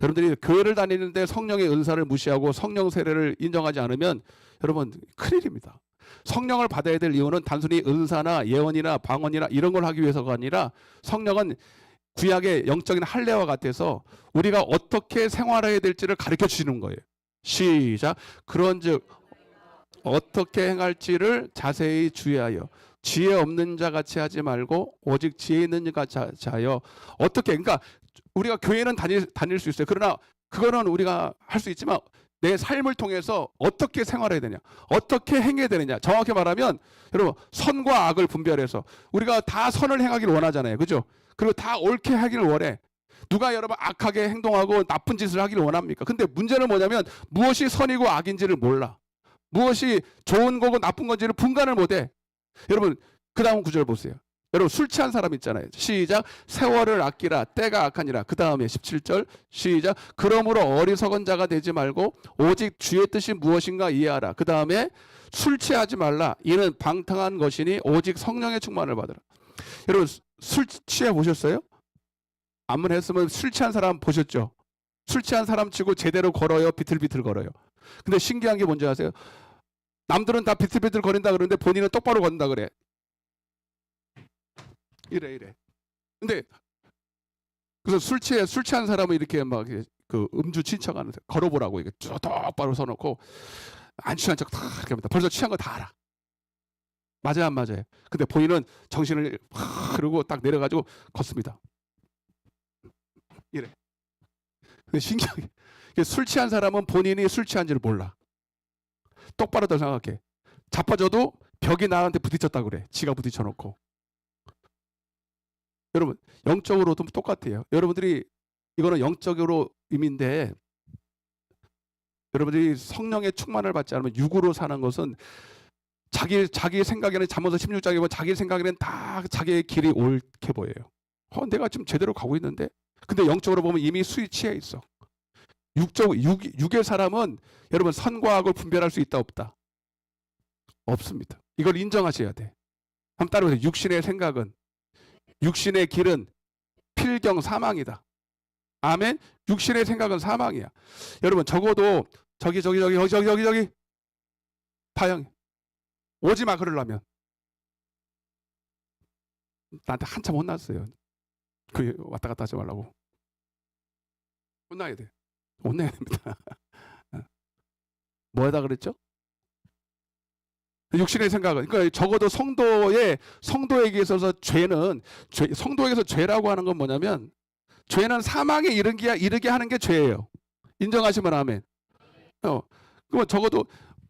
여러분들이 교회를 다니는데 성령의 은사를 무시하고 성령 세례를 인정하지 않으면 여러분 큰일입니다. 성령을 받아야 될 이유는 단순히 은사나 예언이나 방언이나 이런 걸 하기 위해서가 아니라 성령은 구약의 영적인 할례와 같아서 우리가 어떻게 생활해야 될지를 가르쳐 주시는 거예요. 시작. 그런즉 어떻게 행할지를 자세히 주의하여 지혜 없는 자 같이 하지 말고 오직 지혜 있는 자 같이 하여. 어떻게, 그러니까 우리가 교회는 다닐 수 있어요. 그러나 그거는 우리가 할 수 있지만 내 삶을 통해서 어떻게 생활해야 되냐, 어떻게 행해야 되느냐. 정확히 말하면 여러분 선과 악을 분별해서 우리가 다 선을 행하기를 원하잖아요. 그죠? 그리고 다 옳게 하기를 원해. 누가 여러분 악하게 행동하고 나쁜 짓을 하기를 원합니까? 근데 문제는 뭐냐면 무엇이 선이고 악인지를 몰라. 무엇이 좋은 거고 나쁜 건지를 분간을 못해. 여러분 그 다음 구절 보세요. 여러분 술 취한 사람 있잖아요. 시작. 세월을 아끼라 때가 악하니라. 그 다음에 17절 시작. 그러므로 어리석은 자가 되지 말고 오직 주의 뜻이 무엇인가 이해하라. 그 다음에 술 취하지 말라. 이는 방탕한 것이니 오직 성령의 충만을 받으라. 여러분 술 취해 보셨어요? 안문 했으면 술 취한 사람 보셨죠? 술 취한 사람 치고 제대로 걸어요? 비틀비틀 걸어요? 근데 신기한 게 뭔지 아세요? 남들은 다 비틀비틀 거린다 그러는데 본인은 똑바로 걷는다 그래. 이래. 근데 그래서 술 취한 사람은 이렇게 막 그 음주 친척하는 걸어보라고 이게 쭉 똑바로 서놓고 안 취한 척 다 이렇게 합니다. 벌써 취한 거 다 알아. 맞아요, 안 맞아요? 근데 본인은 정신을 그러고 딱 내려가지고 걷습니다. 이래. 근데 신기하게 술 취한 사람은 본인이 술 취한지를 몰라. 똑바로 더 생각해. 자빠져도 벽이 나한테 부딪혔다 그래. 지가 부딪혀놓고. 여러분 영적으로도 똑같아요. 여러분들이 이거는 영적으로 의미인데 여러분들이 성령의 충만을 받지 않으면 육으로 사는 것은 자기 생각에는 잠언서 16장에 보면 자기 생각에는 다 자기의 길이 옳게 보여요. 내가 지금 제대로 가고 있는데 근데 영적으로 보면 이미 수에 취해 있어. 육의 사람은 여러분 선과 악을 분별할 수 있다 없다? 없습니다. 이걸 인정하셔야 돼. 한번 따라해보세요. 육신의 길은 필경 사망이다. 아멘. 육신의 생각은 사망이야. 여러분 적어도 저기 파형 오지 마 그러려면 나한테 한참 혼났어요. 그 왔다 갔다 하지 말라고. 혼나야 돼. 혼내야 됩니다. 뭐다 그랬죠? 육신의 생각은, 그러니까 적어도 성도에게 있어서 성도에게서 죄라고 하는 건 뭐냐면, 죄는 사망에 이르게 하는 게 죄예요. 인정하시면 아멘. 그럼 적어도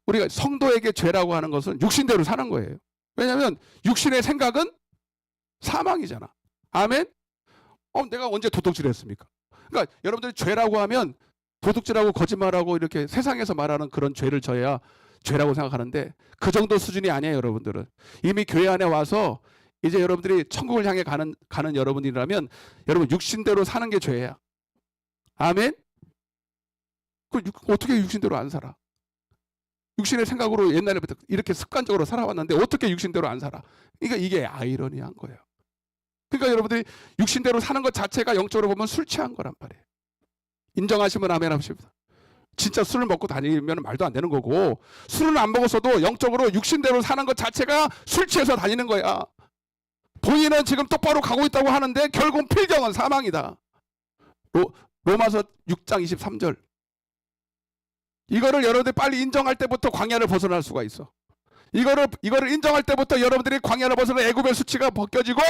우리가 성도에게 죄라고 하는 것은 육신대로 사는 거예요. 왜냐하면 육신의 생각은 사망이잖아. 아멘. 내가 언제 도둑질했습니까? 그러니까 여러분들이 죄라고 하면 도둑질하고 거짓말하고 이렇게 세상에서 말하는 그런 죄를 져야 죄라고 생각하는데, 그 정도 수준이 아니에요. 여러분들은 이미 교회 안에 와서 이제 여러분들이 천국을 향해 가는 여러분이라면 여러분 육신대로 사는 게 죄야. 아멘. 어떻게 육신대로 안 살아? 육신의 생각으로 옛날부터 이렇게 습관적으로 살아왔는데 어떻게 육신대로 안 살아? 그러니까 이게 아이러니한 거예요. 그러니까 여러분들이 육신대로 사는 것 자체가 영적으로 보면 술 취한 거란 말이에요. 인정하시면 아멘 하십시다. 진짜 술을 먹고 다니면 말도 안 되는 거고, 술은 안 먹었어도 영적으로 육신대로 사는 것 자체가 술 취해서 다니는 거야. 본인은 지금 똑바로 가고 있다고 하는데 결국 필경은 사망이다. 로마서 6장 23절. 이거를 여러분들이 빨리 인정할 때부터 광야를 벗어날 수가 있어. 이거를 인정할 때부터 여러분들이 광야를 벗어나 애굽의 수치가 벗겨지고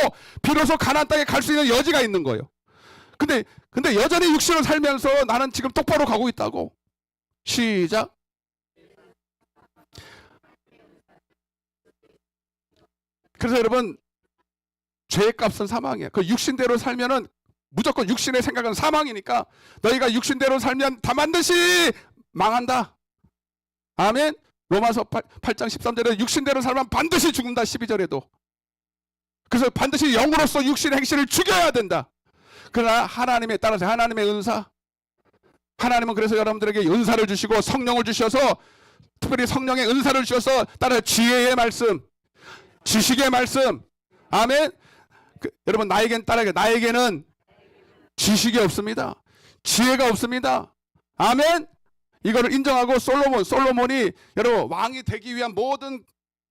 비로소 가나안 땅에 갈 수 있는 여지가 있는 거예요. 근데 여전히 육신을 살면서 나는 지금 똑바로 가고 있다고. 시작. 그래서 여러분, 죄의 값은 사망이야. 그 육신대로 살면은 무조건 육신의 생각은 사망이니까 너희가 육신대로 살면 다 반드시 망한다. 아멘. 로마서 8장 13절에 육신대로 살면 반드시 죽는다. 12절에도. 그래서 반드시 영으로서 육신의 행실을 죽여야 된다. 그러나 하나님에 따라서 하나님의 은사, 하나님은 그래서 여러분들에게 은사를 주시고 성령을 주셔서, 특별히 성령의 은사를 주셔서 따라서 지혜의 말씀, 지식의 말씀. 아멘. 여러분, 나에게는 지식이 없습니다. 지혜가 없습니다. 아멘. 이거를 인정하고 솔로몬이 여러분 왕이 되기 위한 모든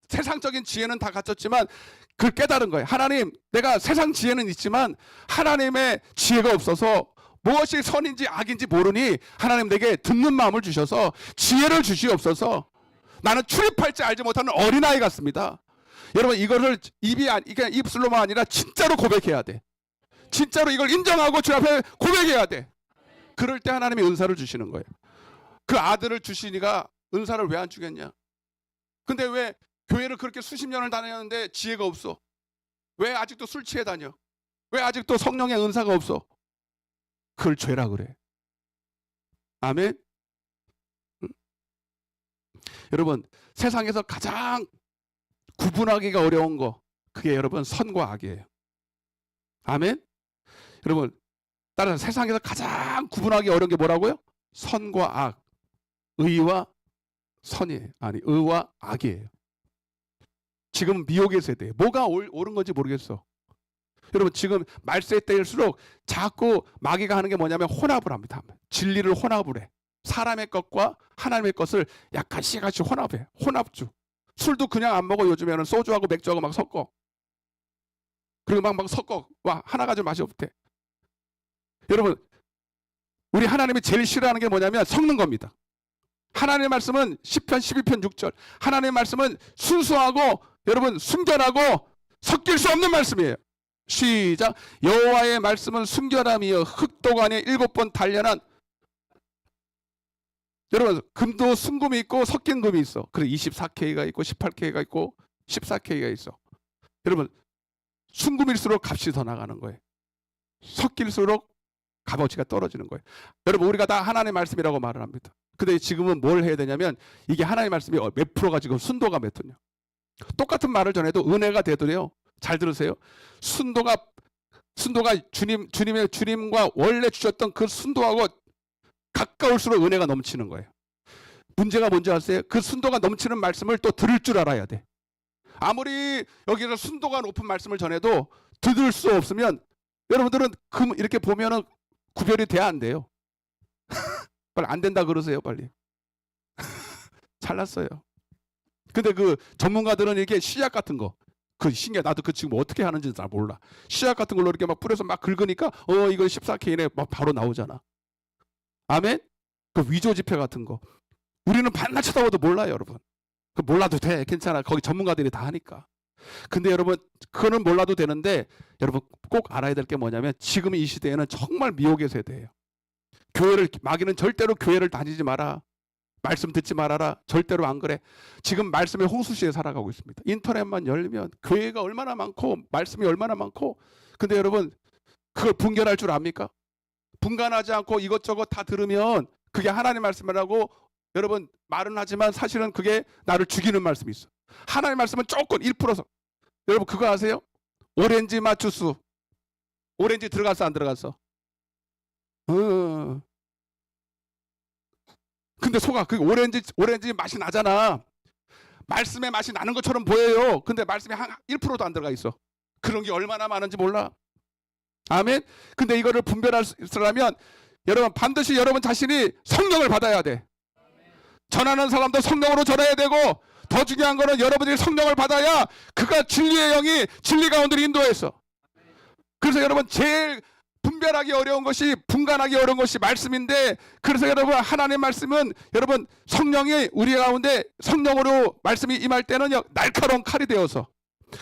세상적인 지혜는 다 갖췄지만 그걸 깨달은 거예요. 하나님, 내가 세상 지혜는 있지만 하나님의 지혜가 없어서 무엇이 선인지 악인지 모르니 하나님 내게 듣는 마음을 주셔서 지혜를 주시옵소서. 나는 출입할 줄 알지 못하는 어린아이 같습니다. 여러분, 이거를 입술로만 아니라 진짜로 고백해야 돼. 진짜로 이걸 인정하고 주 앞에 고백해야 돼. 그럴 때 하나님이 은사를 주시는 거예요. 그 아들을 주시니까 은사를 왜 안 주겠냐? 근데 왜 교회를 그렇게 수십 년을 다녔는데 지혜가 없어? 왜 아직도 술 취해 다녀? 왜 아직도 성령의 은사가 없어? 그걸 죄라 그래. 아멘. 여러분, 세상에서 가장 구분하기가 어려운 거, 그게 여러분 선과 악이에요. 아멘. 여러분, 따라서 세상에서 가장 구분하기 어려운 게 뭐라고요? 선과 악, 의와 선이에요. 아니, 의와 악이에요. 지금 미혹의 세대에 뭐가 옳은 건지 모르겠어. 여러분, 지금 말세 때일수록 자꾸 마귀가 하는 게 뭐냐면 혼합을 합니다. 진리를 혼합을 해. 사람의 것과 하나님의 것을 약간씩 혼합해. 혼합주. 술도 그냥 안 먹어. 요즘에는 소주하고 맥주하고 막 섞어. 그리고 막 섞어. 와, 하나 가지고 맛이 없대. 여러분, 우리 하나님이 제일 싫어하는 게 뭐냐면 섞는 겁니다. 하나님의 말씀은 시편 12편 6절. 하나님의 말씀은 순수하고 여러분 순결하고 섞일 수 없는 말씀이에요. 시작. 여호와의 말씀은 순결함이여 흑도관에 7번 단련한. 여러분, 금도 순금이 있고 섞인 금이 있어. 그래 24K가 있고 18K가 있고 14K가 있어. 여러분, 순금일수록 값이 더 나가는 거예요. 섞일수록 값어치가 떨어지는 거예요. 여러분, 우리가 다 하나님의 말씀이라고 말을 합니다. 근데 지금은 뭘 해야 되냐면 이게 하나님의 말씀이 몇 프로가 지금 순도가 몇 토냐. 똑같은 말을 전해도 은혜가 되더래요. 잘 들으세요. 순도가 주님과 원래 주셨던 그 순도하고 가까울수록 은혜가 넘치는 거예요. 문제가 뭔지 아세요? 그 순도가 넘치는 말씀을 또 들을 줄 알아야 돼. 아무리 여기서 순도가 높은 말씀을 전해도 들을 수 없으면 여러분들은 이렇게 보면은 구별이 돼야 안 돼요. 빨리 안 된다 그러세요, 빨리. 잘났어요. 근데 그 전문가들은 이게 씨앗 같은 거, 그 신기해. 나도 그 지금 어떻게 하는지 잘 몰라. 씨앗 같은 걸로 이렇게 막 뿌려서 막 긁으니까 이거 14K네 막 바로 나오잖아. 아멘? 그 위조 지폐 같은 거. 우리는 반나 쳐다봐도 몰라요, 여러분. 몰라도 돼. 괜찮아. 거기 전문가들이 다 하니까. 근데 여러분, 그거는 몰라도 되는데 여러분 꼭 알아야 될 게 뭐냐면 지금 이 시대에는 정말 미혹의 세대예요. 마귀는 절대로 교회를 다니지 마라. 말씀 듣지 말아라. 절대로 안 그래. 지금 말씀의 홍수시대에 살아가고 있습니다. 인터넷만 열면 교회가 얼마나 많고 말씀이 얼마나 많고, 근데 여러분 그걸 분별할 줄 압니까? 분간하지 않고 이것저것 다 들으면 그게 하나님 말씀이라고 여러분 말은 하지만 사실은 그게 나를 죽이는 말씀이 있어. 하나님 말씀은 조금 1%서. 여러분 그거 아세요? 오렌지 맛 주스. 오렌지 들어갔어 안 들어갔어? 근데 속아 그 오렌지 맛이 나잖아. 말씀의 맛이 나는 것처럼 보여요. 근데 말씀이 한 1%도 안 들어가 있어. 그런 게 얼마나 많은지 몰라. 아멘. 근데 이거를 분별하려면 여러분 반드시 여러분 자신이 성령을 받아야 돼. 전하는 사람도 성령으로 전해야 되고, 더 중요한 거는 여러분들이 성령을 받아야 그가 진리의 영이 진리 가운데로 인도했어. 그래서 여러분 제일 분별하기 어려운 것이, 분간하기 어려운 것이 말씀인데, 그래서 여러분 하나님 말씀은 여러분 성령이 우리 가운데 성령으로 말씀이 임할 때는 날카로운 칼이 되어서,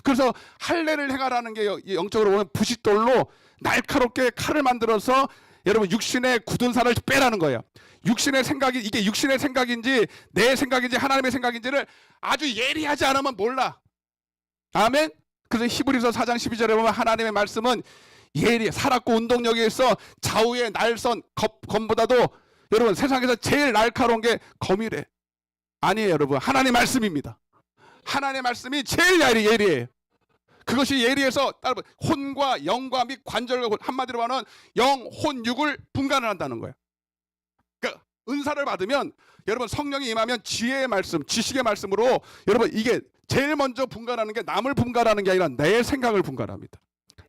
그래서 할례를 행하라는 게 영적으로 보면 부싯돌로 날카롭게 칼을 만들어서 여러분 육신의 굳은 살을 빼라는 거예요. 육신의 생각이 이게 육신의 생각인지 내 생각인지 하나님의 생각인지를 아주 예리하지 않으면 몰라. 아멘. 그래서 히브리서 4장 12절에 보면 하나님의 말씀은 예리, 살았고 운동력에 있어 좌우의 날선 검보다도 여러분 세상에서 제일 날카로운 게 검이래. 아니에요, 여러분. 하나님의 말씀입니다. 하나님의 말씀이 제일 예리해요. 그것이 예리해서 혼과 영과 및 관절과, 한마디로 말하면 영, 혼, 육을 분간을 한다는 거예요. 그러니까 은사를 받으면 여러분 성령이 임하면 지혜의 말씀, 지식의 말씀으로 여러분 이게 제일 먼저 분간하는 게 남을 분간하는 게 아니라 내 생각을 분간합니다.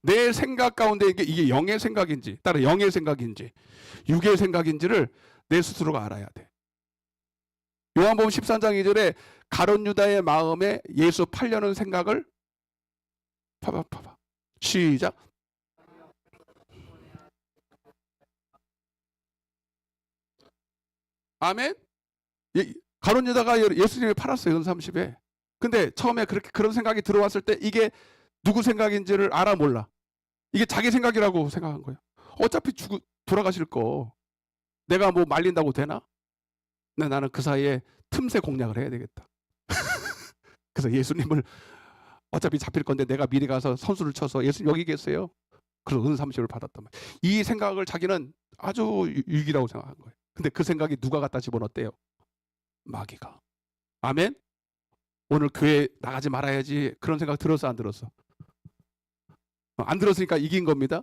내 생각 가운데 이게 영의 생각인지, 따라 영의 생각인지 육의 생각인지를 내 스스로가 알아야 돼. 요한복음 13장 2절에 가룟 유다의 마음에 예수 팔려는 생각을 봐봐. 시작. 아멘. 가룟 유다가 예수님을 팔았어요, 은 30에. 근데 처음에 그런 생각이 들어왔을 때 이게 누구 생각인지를 알아 몰라. 이게 자기 생각이라고 생각한 거예요. 어차피 돌아가실 거 내가 뭐 말린다고 되나? 근데 나는 그 사이에 틈새 공략을 해야 되겠다. 그래서 예수님을 어차피 잡힐 건데 내가 미리 가서 선수를 쳐서 예수님 여기 계세요. 그래서 은 30을 받았단 말이에요. 이 생각을 자기는 아주 유익이라고 생각한 거예요. 근데 그 생각이 누가 갖다 집어넣었대요? 마귀가. 아멘. 오늘 교회 나가지 말아야지 그런 생각 들었어 안 들었어? 안 들었으니까 이긴 겁니다.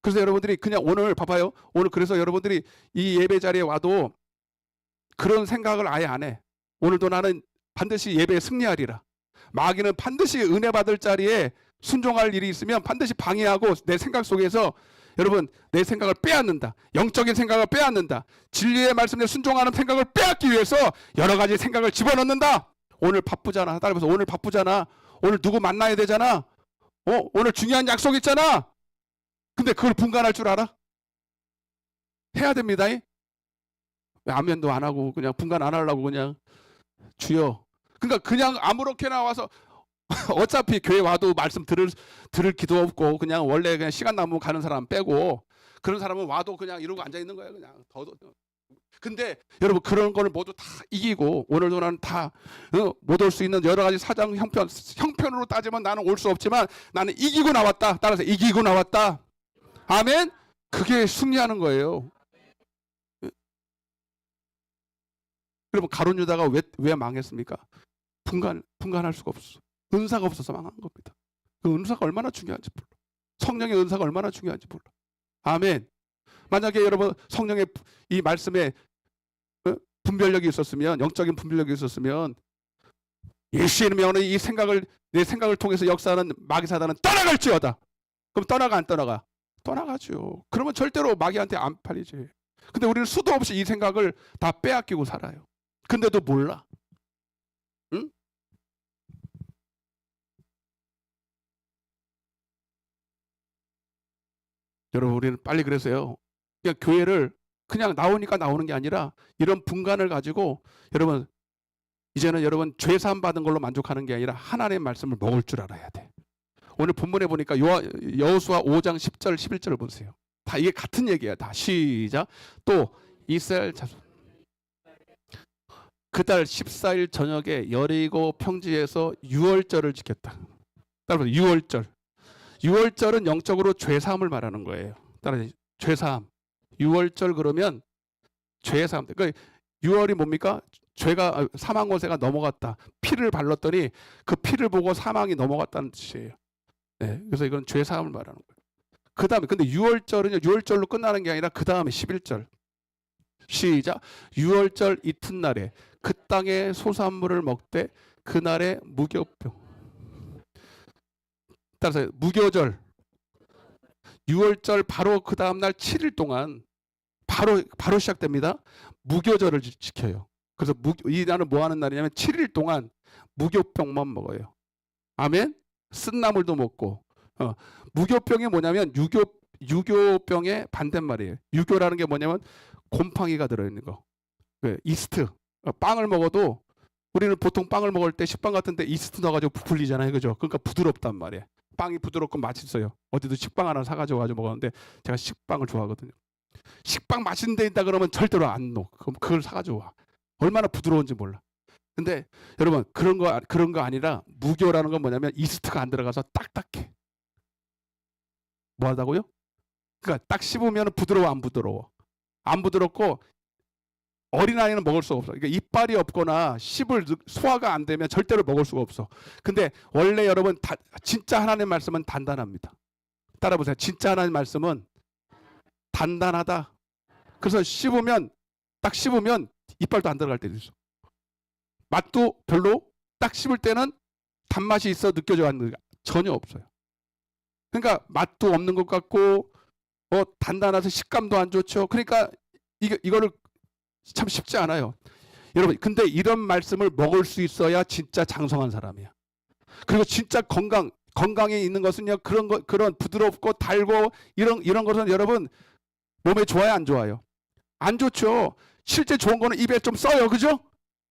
그래서 여러분들이 그냥 오늘 봐봐요. 오늘 그래서 여러분들이 이 예배 자리에 와도 그런 생각을 아예 안 해. 오늘도 나는 반드시 예배에 승리하리라. 마귀는 반드시 은혜 받을 자리에 순종할 일이 있으면 반드시 방해하고 내 생각 속에서 여러분 내 생각을 빼앗는다. 영적인 생각을 빼앗는다. 진리의 말씀에 순종하는 생각을 빼앗기 위해서 여러 가지 생각을 집어넣는다. 오늘 바쁘잖아. 따라해서 오늘 바쁘잖아. 오늘 누구 만나야 되잖아. 오늘 중요한 약속 있잖아. 근데 그걸 분간할 줄 알아? 해야 됩니다. 왜 아멘도 안 하고 그냥 분간 안 하려고 그냥 주여. 그러니까 그냥 아무렇게 나와서 어차피 교회 와도 말씀 들을 기도 없고 그냥 원래 그냥 시간 남으면 가는 사람 빼고 그런 사람은 와도 그냥 이러고 앉아 있는 거예요. 그냥 근데 여러분 그런 거를 모두 다 이기고 오늘도 나는 다 못 올 수 있는 여러 가지 사정 형편으로 따지면 나는 올 수 없지만 나는 이기고 나왔다. 따라서 이기고 나왔다. 아멘. 그게 승리하는 거예요. 여러분 가룟 유다가 왜 망했습니까? 분간할 수가 없어. 은사가 없어서 망한 겁니다. 그 은사가 얼마나 중요한지 몰라. 성령의 은사가 얼마나 중요한지 몰라. 아멘. 만약에 여러분 성령의 이 말씀에 분별력이 있었으면, 영적인 분별력이 있었으면 예수의 이름으로 이 생각을 내 생각을 통해서 역사하는 마귀 사단은 떠나갈지어다. 그럼 떠나가 안 떠나가? 떠나가죠. 그러면 절대로 마귀한테 안 팔리지. 근데 우리는 수도 없이 이 생각을 다 빼앗기고 살아요. 근데도 몰라. 응? 여러분 우리는 빨리 그래서요. 그냥 교회를 그냥 나오니까 나오는 게 아니라 이런 분간을 가지고 여러분 이제는 여러분 죄 사함 받은 걸로 만족하는 게 아니라 하나님의 말씀을 먹을 줄 알아야 돼. 오늘 본문에 보니까 여호수아 5장 10절 11절을 보세요. 다 이게 같은 얘기야. 다 시작. 또 이스라엘 자손 그달 14일 저녁에 여리고 평지에서 유월절을 지켰다. 따라서 유월절. 유월절은 영적으로 죄사함을 말하는 거예요. 따라서 죄사함. 유월절 그러면 죄사함. 그러니까 유월이 뭡니까? 죄가 사망권세가 넘어갔다. 피를 발랐더니 그 피를 보고 사망이 넘어갔다는 뜻이에요. 네, 그래서 이건 죄사함을 말하는 거예요. 그 다음에 근데 유월절은요, 유월절로 끝나는 게 아니라 그 다음에 11절. 시작. 유월절 이튿날에 그 땅의 소산물을 먹되 그날에 무교병. 따라서 무교절. 유월절 바로 그 다음날 7일 동안 바로 시작됩니다. 무교절을 지켜요. 그래서 이 날은 뭐 하는 날이냐면 7일 동안 무교병만 먹어요. 아멘. 쓴나물도 먹고. 무교병이 뭐냐면 유교병의 반대말이에요. 유교라는 게 뭐냐면 곰팡이가 들어있는 거. 이스트. 빵을 먹어도 우리는 보통 빵을 먹을 때 식빵 같은 데 이스트 넣어가지고 부풀리잖아요. 그죠? 그러니까 부드럽단 말이에요. 빵이 부드럽고 맛있어요. 어디도 식빵 하나 사가지고 먹었는데 제가 식빵을 좋아하거든요. 식빵 맛있는 데 있다 그러면 절대로 안 넣어. 그럼 그걸 사가지고 와. 얼마나 부드러운지 몰라. 근데 여러분 그런 거 아니라 무교라는 건 뭐냐면 이스트가 안 들어가서 딱딱해. 뭐 하다고요? 그러니까 딱 씹으면 부드러워 안 부드러워? 안 부드럽고 어린아이는 먹을 수가 없어. 그러니까 이빨이 없거나 씹을 소화가 안 되면 절대로 먹을 수가 없어. 근데 원래 여러분 진짜 하나님의 말씀은 단단합니다. 따라 보세요. 진짜 하나님의 말씀은 단단하다. 그래서 딱 씹으면 이빨도 안 들어갈 때도 있어. 맛도 별로 딱 씹을 때는 단맛이 있어 느껴져 왔는데 전혀 없어요. 그러니까 맛도 없는 것 같고 단단해서 식감도 안 좋죠. 그러니까 이거를 참 쉽지 않아요. 여러분 근데 이런 말씀을 먹을 수 있어야 진짜 장성한 사람이야. 그리고 진짜 건강에 있는 것은요 그런 부드럽고 달고 이런 것은 여러분 몸에 좋아요 안 좋아요? 안 좋죠. 실제 좋은 거는 입에 좀 써요. 그죠?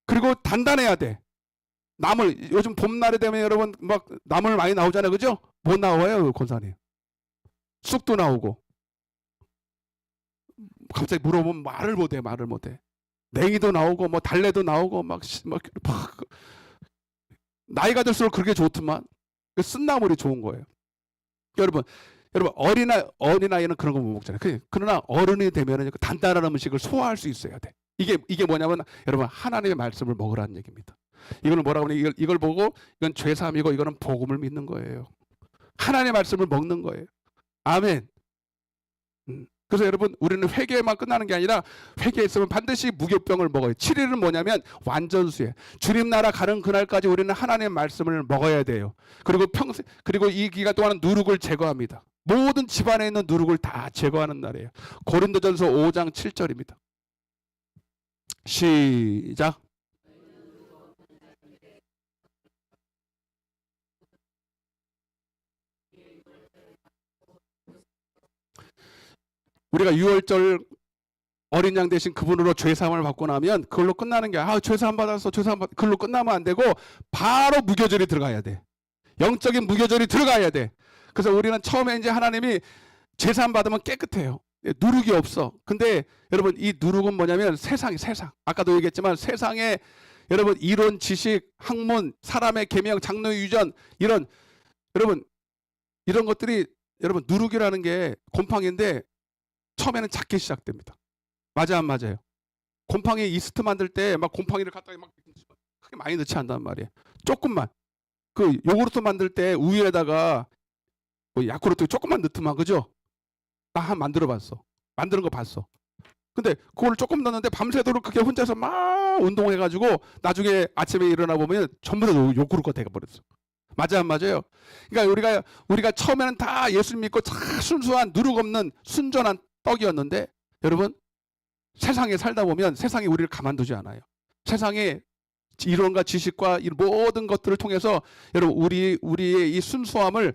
그리고 단단해야 돼. 나물 요즘 봄날에 되면 여러분 막 나물 많이 나오잖아요. 그죠? 뭐 나와요 권사님? 쑥도 나오고. 갑자기 물어보면 말을 못해. 냉이도 나오고 뭐 달래도 나오고 막 나이가 들수록 그렇게 좋더만. 쓴나물이 좋은 거예요. 여러분 어린아이는 그런 거 못 먹잖아요. 그러나 어른이 되면은 단단한 음식을 소화할 수 있어야 돼. 이게 뭐냐면 여러분 하나님의 말씀을 먹으라는 얘기입니다. 이거는 뭐라고 하면 이걸 보고 이건 죄사함이고 이거는 복음을 믿는 거예요. 하나님의 말씀을 먹는 거예요. 아멘. 그래서 여러분 우리는 회개만 끝나는 게 아니라 회개했으면 반드시 무교병을 먹어요. 7일은 뭐냐면 완전수예. 주님 나라 가는 그날까지 우리는 하나님의 말씀을 먹어야 돼요. 그리고 이 기간 동안은 누룩을 제거합니다. 모든 집안에 있는 누룩을 다 제거하는 날이에요. 고린도전서 5장 7절입니다. 시작. 우리가 6월절 어린 양 대신 그분으로 죄사함을 받고 나면 그걸로 끝나는 게 죄사함 받았어. 그걸로 끝나면 안 되고 바로 무교절이 들어가야 돼. 영적인 무교절이 들어가야 돼. 그래서 우리는 처음에 이제 하나님이 죄사함 받으면 깨끗해요. 누룩이 없어. 근데 여러분 이 누룩은 뭐냐면 세상. 아까도 얘기했지만 세상에 여러분 이론, 지식, 학문, 사람의 계명, 장로의 유전 여러분 이런 것들이 여러분 누룩이라는 게 곰팡이인데 처음에는 작게 시작됩니다. 맞아 안 맞아요? 곰팡이 이스트 만들 때 막 곰팡이를 갖다가 막 크게 많이 넣지 않단 말이에요. 조금만. 그 요구르트 만들 때 우유에다가 뭐 야쿠르트 조금만 넣더만 그죠? 나 한 만들어봤어. 만드는 거 봤어. 근데 그걸 조금 넣었는데 밤새도록 그게 혼자서 막 운동해가지고 나중에 아침에 일어나 보면 전부 다 요구르트가 돼버렸어. 맞아 안 맞아요? 그러니까 우리가 처음에는 다 예수 믿고 다 순수한 누룩 없는 순전한 떡이었는데 여러분 세상에 살다 보면 세상이 우리를 가만두지 않아요. 세상에 이론과 지식과 이 모든 것들을 통해서 여러분 우리의 이 순수함을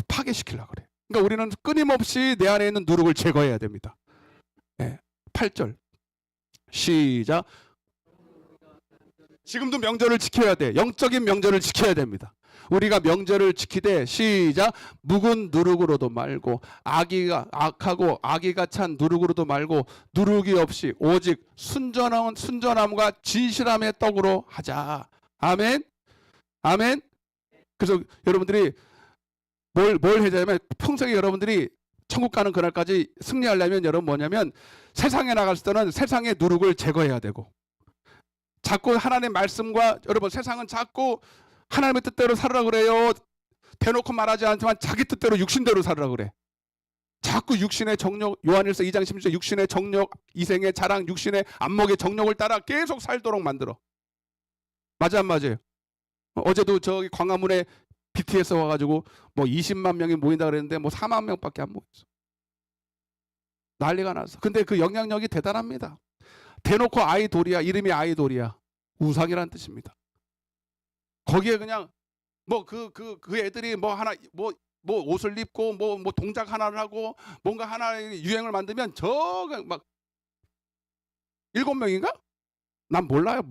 파괴시키려고 그래요. 그러니까 우리는 끊임없이 내 안에 있는 누룩을 제거해야 됩니다. 네. 8절 시작. 지금도 명절을 지켜야 돼. 영적인 명절을 지켜야 됩니다. 우리가 명절을 지키되 시작. 묵은 누룩으로도 말고 악이가 악하고 악의가 찬 누룩으로도 말고 누룩이 없이 오직 순전함과 진실함의 떡으로 하자. 아멘. 아멘. 그래서 여러분들이 뭘 해야 되냐면 평생에 여러분들이 천국 가는 그날까지 승리하려면 여러분 뭐냐면 세상에 나갔을 때는 세상의 누룩을 제거해야 되고 자꾸 하나님의 말씀과 여러분 세상은 자꾸 하나님의 뜻대로 살으라 그래요. 대놓고 말하지 않지만 자기 뜻대로 육신대로 살으라 그래. 자꾸 육신의 정욕, 요한일서 2장 16절 육신의 정욕, 이생의 자랑, 육신의 안목의 정욕을 따라 계속 살도록 만들어. 맞아 안 맞아요? 어제도 저기 광화문에 BTS 와가지고 뭐 20만 명이 모인다 그랬는데 뭐 4만 명밖에 안 모였어. 난리가 났어. 근데 그 영향력이 대단합니다. 대놓고 아이돌이야. 이름이 아이돌이야. 우상이란 뜻입니다. 거기에 그냥 뭐 그 애들이 뭐 하나 뭐 옷을 입고 뭐 동작 하나를 하고 뭔가 하나의 유행을 만들면 저거 막 7명인가? 난 몰라요.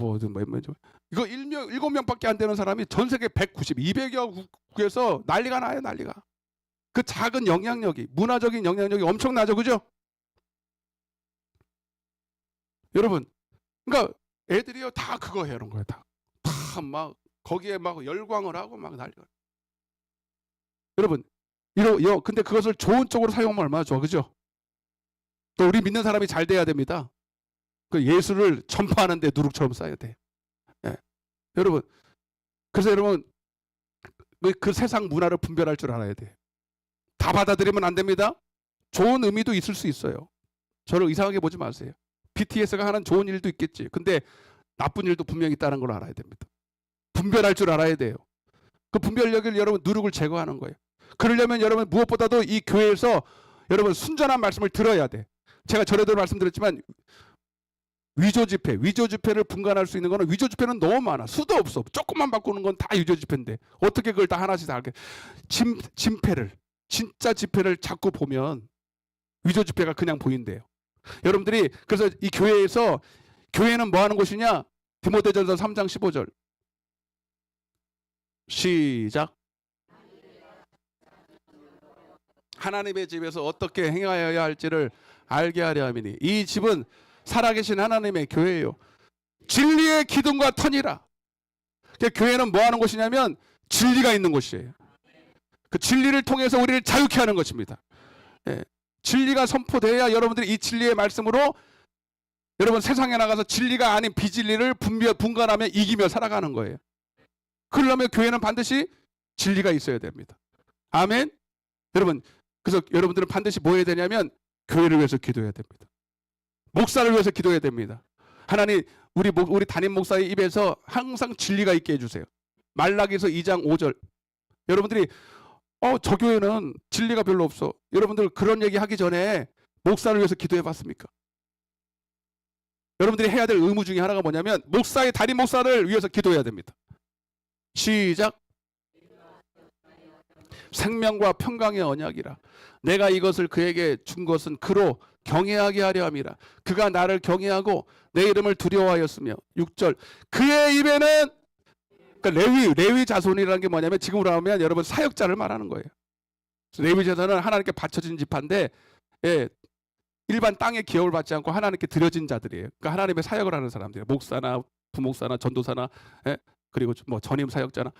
이거 7명밖에 안 되는 사람이 전 세계 190, 200여 국에서 난리가 나요. 난리가. 그 작은 영향력이 문화적인 영향력이 엄청나죠. 그죠? 여러분, 그러니까 애들이요 다 그거 해놓은 거예요. 다 막 거기에 막 열광을 하고 막 난리가. 여러분, 근데 그것을 좋은 쪽으로 사용하면 얼마나 좋아, 그죠? 또 우리 믿는 사람이 잘 돼야 됩니다. 그 예수를 전파하는데 누룩처럼 쌓여야 돼. 예. 여러분, 그래서 여러분 그 세상 문화를 분별할 줄 알아야 돼. 다 받아들이면 안 됩니다. 좋은 의미도 있을 수 있어요. 저를 이상하게 보지 마세요. BTS가 하는 좋은 일도 있겠지. 근데 나쁜 일도 분명히 있다는 걸 알아야 됩니다. 분별할 줄 알아야 돼요. 그 분별력을 여러분 누룩을 제거하는 거예요. 그러려면 여러분 무엇보다도 이 교회에서 여러분 순전한 말씀을 들어야 돼. 제가 전에도 말씀드렸지만 위조 집회를 분간할 수 있는 거는 위조 집회는 너무 많아. 수도 없어. 조금만 바꾸는 건 다 위조 집회인데 어떻게 그걸 다 하나씩 다 알게. 진패를 진짜 집회를 자꾸 보면 위조 집회가 그냥 보인대요. 여러분들이 그래서 이 교회에서 교회는 뭐 하는 곳이냐? 디모데전서 3장 15절 시작. 하나님의 집에서 어떻게 행하여야 할지를 알게 하려 함이니 이 집은 살아계신 하나님의 교회예요. 진리의 기둥과 터니라. 교회는 뭐 하는 곳이냐면 진리가 있는 곳이에요. 그 진리를 통해서 우리를 자유케 하는 것입니다. 예. 진리가 선포돼야 여러분들이 이 진리의 말씀으로 여러분 세상에 나가서 진리가 아닌 비진리를 분간하며 이기며 살아가는 거예요. 그러려면 교회는 반드시 진리가 있어야 됩니다. 아멘. 여러분, 그래서 여러분들은 반드시 뭐 해야 되냐면 교회를 위해서 기도해야 됩니다. 목사를 위해서 기도해야 됩니다. 하나님, 우리 담임 목사의 입에서 항상 진리가 있게 해주세요. 말라기서 2장 5절. 여러분들이 저 교회는 진리가 별로 없어. 여러분들 그런 얘기 하기 전에 목사를 위해서 기도해 봤습니까? 여러분들이 해야 될 의무 중에 하나가 뭐냐면 담임 목사를 위해서 기도해야 됩니다. 시작. 생명과 평강의 언약이라. 내가 이것을 그에게 준 것은 그로 경외하게 하려 함이라. 그가 나를 경외하고 내 이름을 두려워하였으며 6절. 그의 입에는 그러니까 레위 자손이라는 게 뭐냐면 지금으로 하면 여러분 사역자를 말하는 거예요. 레위 자손은 하나님께 바쳐진 지파인데 예, 일반 땅의 기업을 받지 않고 하나님께 드려진 자들이에요. 그러니까 하나님의 사역을 하는 사람들이에요. 목사나 부목사나 전도사나 예, 그리고 뭐 전임 사역자나.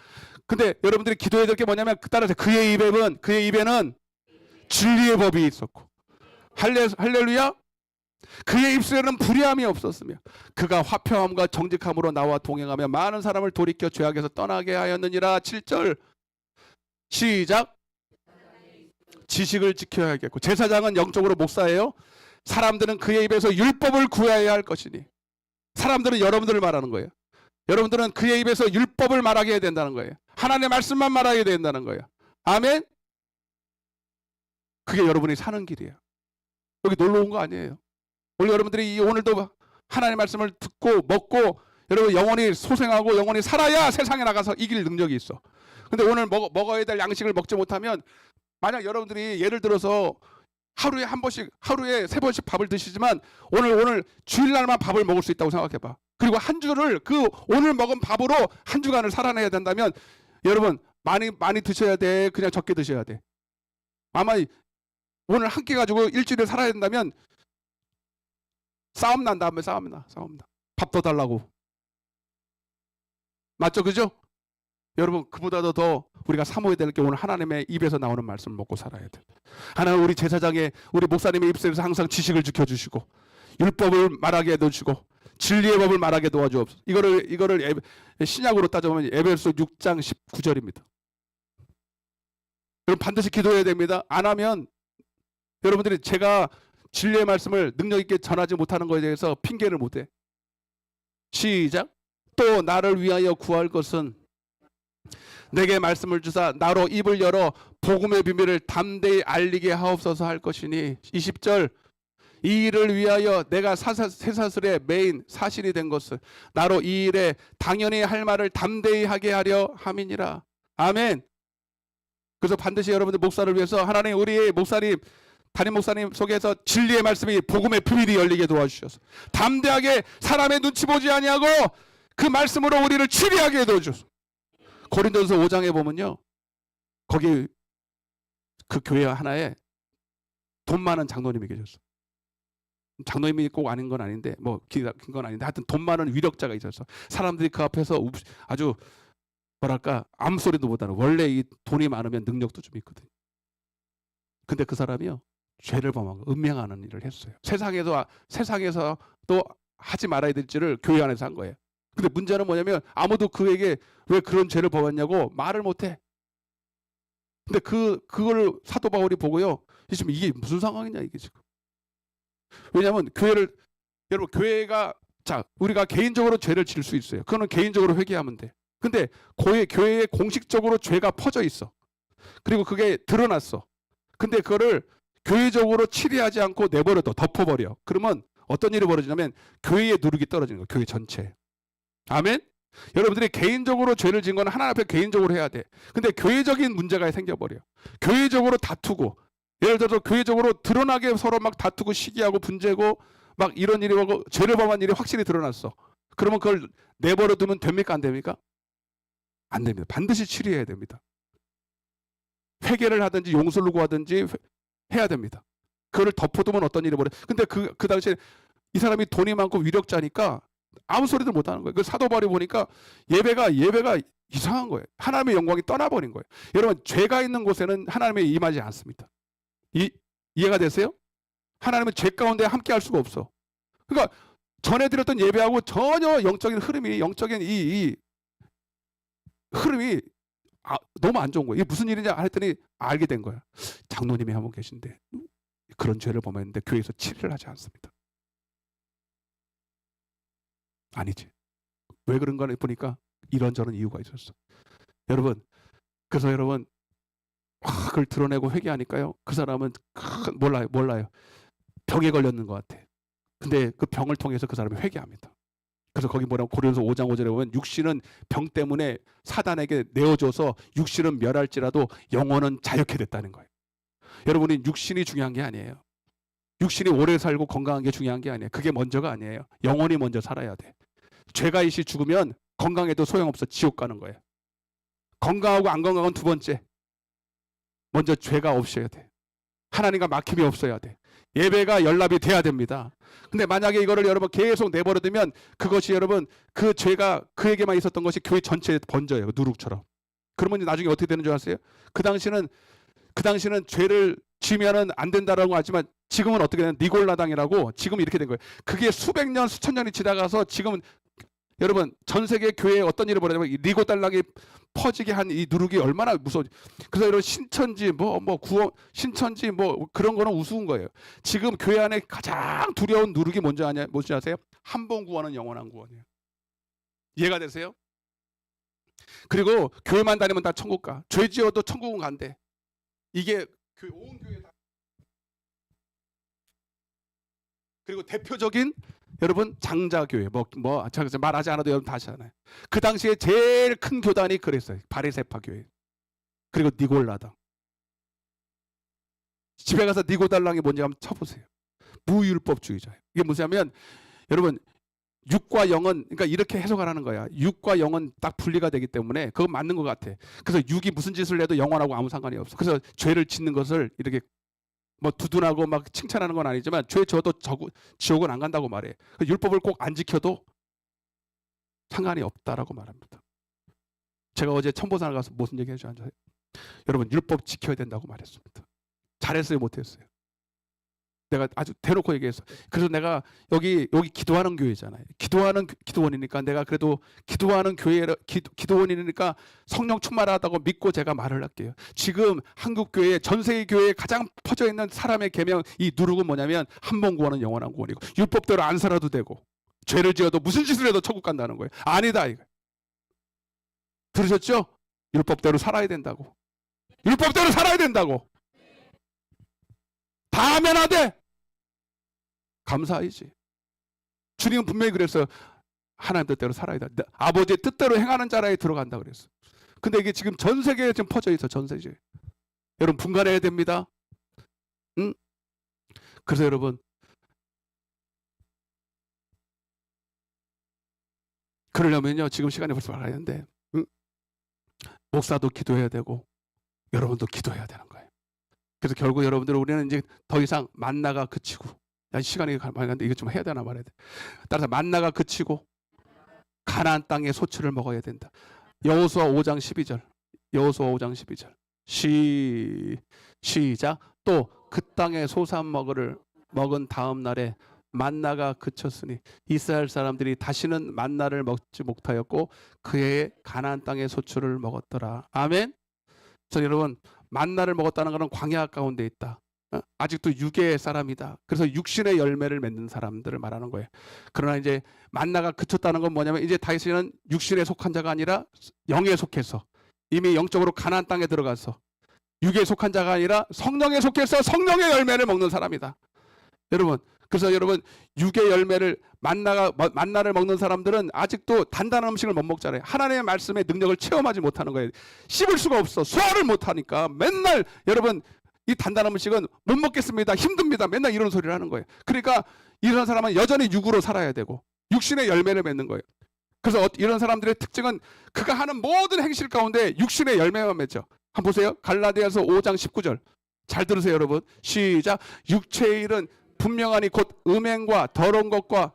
근데 여러분들이 기도해야 될 게 뭐냐면 따라서 그의 입에는 진리의 법이 있었고 할렐루야. 그의 입술에는 불의함이 없었으며 그가 화평함과 정직함으로 나와 동행하며 많은 사람을 돌이켜 죄악에서 떠나게 하였느니라. 7절 시작. 지식을 지켜야겠고 제사장은 영적으로 목사예요. 사람들은 그의 입에서 율법을 구해야 할 것이니. 사람들은 여러분들을 말하는 거예요. 여러분들은 그의 입에서 율법을 말하게 해야 된다는 거예요. 하나님의 말씀만 말하게 된다는 거예요. 아멘. 그게 여러분이 사는 길이에요. 여기 놀러 온 거 아니에요. 오늘 여러분들이 오늘도 하나님의 말씀을 듣고 먹고 여러분 영원히 소생하고 영원히 살아야 세상에 나가서 이길 능력이 있어. 근데 오늘 먹어야 될 양식을 먹지 못하면 만약 여러분들이 예를 들어서 하루에 한 번씩, 하루에 3번씩 밥을 드시지만 오늘 주일날만 밥을 먹을 수 있다고 생각해봐. 그리고 한 주를 그 오늘 먹은 밥으로 한 주간을 살아내야 된다면 여러분 많이 드셔야 돼? 그냥 적게 드셔야 돼? 아마 오늘 한 끼 가지고 일주일을 살아야 된다면 싸움 난다 하면 싸움 나. 밥 더 달라고. 맞죠? 그죠? 여러분 그보다도 더 우리가 사모해야 될 게 오늘 하나님의 입에서 나오는 말씀을 먹고 살아야 돼. 하나님 우리 제사장의 우리 목사님의 입술에서 항상 지식을 지켜주시고 율법을 말하게 해주시고 진리의 법을 말하게 도와주옵소서. 이거를 신약으로 따져보면 에베소 6장 19절입니다. 여러분 반드시 기도해야 됩니다. 안 하면 여러분들이 제가 진리의 말씀을 능력 있게 전하지 못하는 것에 대해서 핑계를 못 해. 시작. 또 나를 위하여 구할 것은 내게 말씀을 주사 나로 입을 열어 복음의 비밀을 담대히 알리게 하옵소서 할 것이니 20절 이 일을 위하여 내가 쇠사슬의 메인 사신이 된 것을 나로 이 일에 당연히 할 말을 담대히 하게 하려 함이니라. 아멘. 그래서 반드시 여러분들 목사를 위해서 하나님 우리 목사님 담임 목사님 속에서 진리의 말씀이 복음의 비밀이 열리게 도와주셔서 담대하게 사람의 눈치 보지 아니하고 그 말씀으로 우리를 치리하게 도와주셔서 고린도전서 5장에 보면요 거기 그 교회 하나에 돈 많은 장로님이 계셨어. 장로님이 꼭 아닌 건 아닌데 뭐 긴 건 아닌데 하여튼 돈 많은 위력자가 있었어. 사람들이 그 앞에서 아주 뭐랄까 암소리도 못하는 원래 이 돈이 많으면 능력도 좀 있거든. 근데 그 사람이요 죄를 범하고 음행하는 일을 했어요. 세상에서 또 하지 말아야 될 일을 교회 안에서 한 거예요. 근데 문제는 뭐냐면 아무도 그에게 왜 그런 죄를 범했냐고 말을 못해. 근데 그걸 사도 바울이 보고요. 지금 이게 무슨 상황이냐 이게 지금. 왜냐하면 여러분 교회가 우리가 개인적으로 죄를 지을 수 있어요. 그거는 개인적으로 회개하면 돼. 근데 교회에 공식적으로 죄가 퍼져 있어. 그리고 그게 드러났어. 근데 그거를 교회적으로 치리하지 않고 내버려둬 덮어버려. 그러면 어떤 일이 벌어지냐면 교회의 누룩이 떨어지는 거예요. 교회 전체에. 아멘? 여러분들이 개인적으로 죄를 지은 건 하나님 앞에 개인적으로 해야 돼. 근데 교회적인 문제가 생겨버려. 교회적으로 다투고 예를 들어서 교회적으로 드러나게 서로 막 다투고 시기하고 분재고 막 이런 일이 오고 죄를 범한 일이 확실히 드러났어. 그러면 그걸 내버려 두면 됩니까? 안 됩니까? 안 됩니다. 반드시 치리해야 됩니다. 회개를 하든지 용서를 구하든지 해야 됩니다. 그걸 덮어두면 어떤 일이 벌어요. 근데 그 당시에 이 사람이 돈이 많고 위력자니까 아무 소리도 못하는 거예요. 그 사도 바울이 보니까 예배가 이상한 거예요. 하나님의 영광이 떠나버린 거예요. 여러분 죄가 있는 곳에는 하나님이 임하지 않습니다. 이해가 되세요? 하나님은 죄 가운데 함께 할 수가 없어. 그러니까 전에 드렸던 예배하고 전혀 영적인 이 흐름이 너무 안 좋은 거예요. 이게 무슨 일이냐 했더니 알게 된 거야. 장로님이 한 분 계신데 그런 죄를 범했는데 교회에서 치료를 하지 않습니다. 아니지. 왜 그런가 보니까 이런저런 이유가 있었어. 여러분 그래서 여러분 그걸 드러내고 회개하니까요. 그 사람은 몰라요. 병에 걸렸는 것 같아. 근데 그 병을 통해서 그 사람이 회개합니다. 그래서 거기 뭐라고 고린도서 5장 5절에 보면 육신은 병 때문에 사단에게 내어줘서 육신은 멸할지라도 영혼은 자유케 됐다는 거예요. 여러분이 육신이 중요한 게 아니에요. 육신이 오래 살고 건강한 게 중요한 게 아니에요. 그게 먼저가 아니에요. 영혼이 먼저 살아야 돼. 죄가 이시 죽으면 건강해도 소용없어. 지옥 가는 거예요. 건강하고 안 건강은 두 번째. 먼저 죄가 없어야 돼. 하나님과 막힘이 없어야 돼. 예배가 연락이 돼야 됩니다. 근데 만약에 이거를 여러분 계속 내버려두면 그것이 여러분 그 죄가 그에게만 있었던 것이 교회 전체에 번져요. 누룩처럼. 그러면 나중에 어떻게 되는 줄 아세요? 그 당시는 죄를 지면은 안 된다라고 하지만 지금은 어떻게 되는 니골라당이라고 지금 이렇게 된 거예요. 그게 수백 년 수천 년이 지나가서 지금은 여러분 전 세계 교회에 어떤 일을 벌였냐면 니골당이 퍼지게 한 이 누룩이 얼마나 무서워. 그래서 이런 신천지 신천지 그런 거는 우스운 거예요. 지금 교회 안에 가장 두려운 누룩이 뭔지 아세요? 한 번 구원은 영원한 구원이에요. 이해가 되세요? 그리고 교회만 다니면 다 천국 가. 죄 지어도 천국은 간대. 이게 온 교회 다. 그리고 대표적인 여러분 장자교회 말하지 않아도 여러분 다 아시잖아요. 그 당시에 제일 큰 교단이 그랬어요. 바리새파 교회. 그리고 니골라당. 집에 가서 니고달랑이 뭔지 한번 쳐보세요. 무율법주의자예요. 이게 뭐냐면 여러분 육과 영은 그러니까 이렇게 해석하라는 거야. 육과 영은 딱 분리가 되기 때문에 그건 맞는 것 같아. 그래서 육이 무슨 짓을 해도 영원하고 아무 상관이 없어. 그래서 죄를 짓는 것을 이렇게 뭐 두둔하고 막 칭찬하는 건 아니지만 죄 져도 지옥은 안 간다고 말해. 율법을 꼭 안 지켜도 상관이 없다라고 말합니다. 제가 어제 천보산을 가서 무슨 얘기 해줘 앉아요. 여러분 율법 지켜야 된다고 말했습니다. 잘했어요, 못했어요? 내가 아주 대놓고 얘기했어. 그래서 내가 여기 기도하는 교회잖아요. 기도하는 기도원이니까 내가 그래도 기도하는 교회 기도원이니까 성령 충만하다고 믿고 제가 말을 할게요. 지금 한국 교회 전 세계 교회에 가장 퍼져 있는 사람의 계명 이 누룩은 뭐냐면 한 번 구원은 영원한 구원이고 율법대로 안 살아도 되고 죄를 지어도 무슨 짓을 해도 천국 간다는 거예요. 아니다 이거. 들으셨죠? 율법대로 살아야 된다고. 율법대로 살아야 된다고. 다 하면 안 돼. 감사하지. 주님은 분명히 그랬어요. 하나님 뜻대로 살아야 돼. 아버지의 뜻대로 행하는 자라에 들어간다 그랬어. 근데 이게 지금 전 세계에 지금 퍼져 있어. 전 세계에. 여러분 분간해야 됩니다. 응? 그래서 여러분 그러려면요. 지금 시간이 벌써 말하는데 응? 목사도 기도해야 되고 여러분도 기도해야 되는 거예요. 그래서 결국 여러분들 우리는 이제 더 이상 만나가 그치고 야, 시간이 많이 갔는데 이거 좀 해야 되나 말아야 돼. 따라서 만나가 그치고 가나안 땅의 소출을 먹어야 된다. 여호수아 5장 12절. 여호수아 5장 12절. 시작. 또 그 땅의 소산 먹은 다음 날에 만나가 그쳤으니 이스라엘 사람들이 다시는 만나를 먹지 못하였고 그의 가나안 땅의 소출을 먹었더라. 아멘. 자, 여러분 만나를 먹었다는 것은 광야 가운데 있다. 아직도 육의 사람이다. 그래서 육신의 열매를 맺는 사람들을 말하는 거예요. 그러나 이제 만나가 그쳤다는 건 뭐냐면 이제 다시는 육신에 속한 자가 아니라 영에 속해서 이미 영적으로 가나안 땅에 들어가서 육에 속한 자가 아니라 성령에 속해서 성령의 열매를 먹는 사람이다. 여러분 그래서 여러분 육의 열매를 만나를 먹는 사람들은 아직도 단단한 음식을 못 먹잖아요. 하나님의 말씀의 능력을 체험하지 못하는 거예요. 씹을 수가 없어. 소화를 못하니까 맨날 여러분 이 단단한 음식은 못 먹겠습니다. 힘듭니다. 맨날 이런 소리를 하는 거예요. 그러니까 이런 사람은 여전히 육으로 살아야 되고 육신의 열매를 맺는 거예요. 그래서 이런 사람들의 특징은 그가 하는 모든 행실 가운데 육신의 열매만 맺죠. 한번 보세요. 갈라디아서 5장 19절. 잘 들으세요 여러분. 시작. 육체의 일은 분명하니 곧 음행과 더러운 것과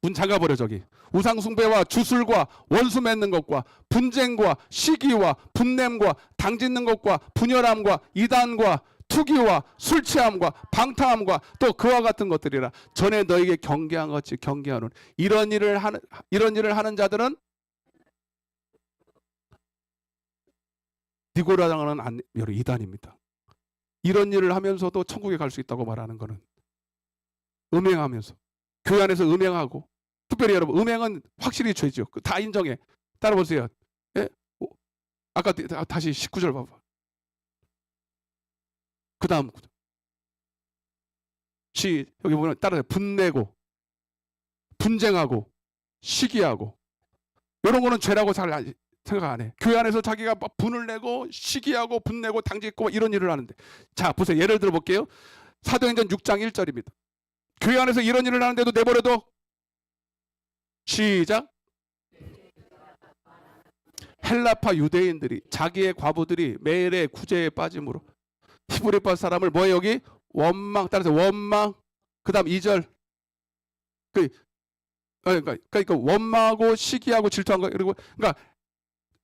문 잠가버려 저기. 우상 숭배와 주술과 원수 맺는 것과 분쟁과 시기와 분냄과 당짓는 것과 분열함과 이단과 투기와 술 취함과 방탕함과 또 그와 같은 것들이라. 전에 너에게 경계한 것이 경계하는 이런 일을 하는 자들은 니고라당하는 이단입니다. 이런 일을 하면서도 천국에 갈 수 있다고 말하는 것은 음행하면서 교회 안에서 음행하고 특별히 여러분 음행은 확실히 죄죠. 다 인정해. 따라보세요. 예? 아까 다시 19절 봐봐. 그 다음 여기 보면 따라서 분내고 분쟁하고 시기하고 이런 거는 죄라고 잘 생각 안 해. 교회 안에서 자기가 막 분을 내고 시기하고 분내고 당짓고 이런 일을 하는데 자 보세요. 예를 들어 볼게요. 사도행전 6장 1절입니다. 교회 안에서 이런 일을 하는데도 내버려둬. 시작. 헬라파 유대인들이 자기의 과부들이 매일의 구제에 빠짐으로 히브리파 사람을 뭐예요 여기? 원망. 따라서 원망. 그 다음 2절. 그러니까 원망하고 시기하고 질투한 거. 그리고 그러니까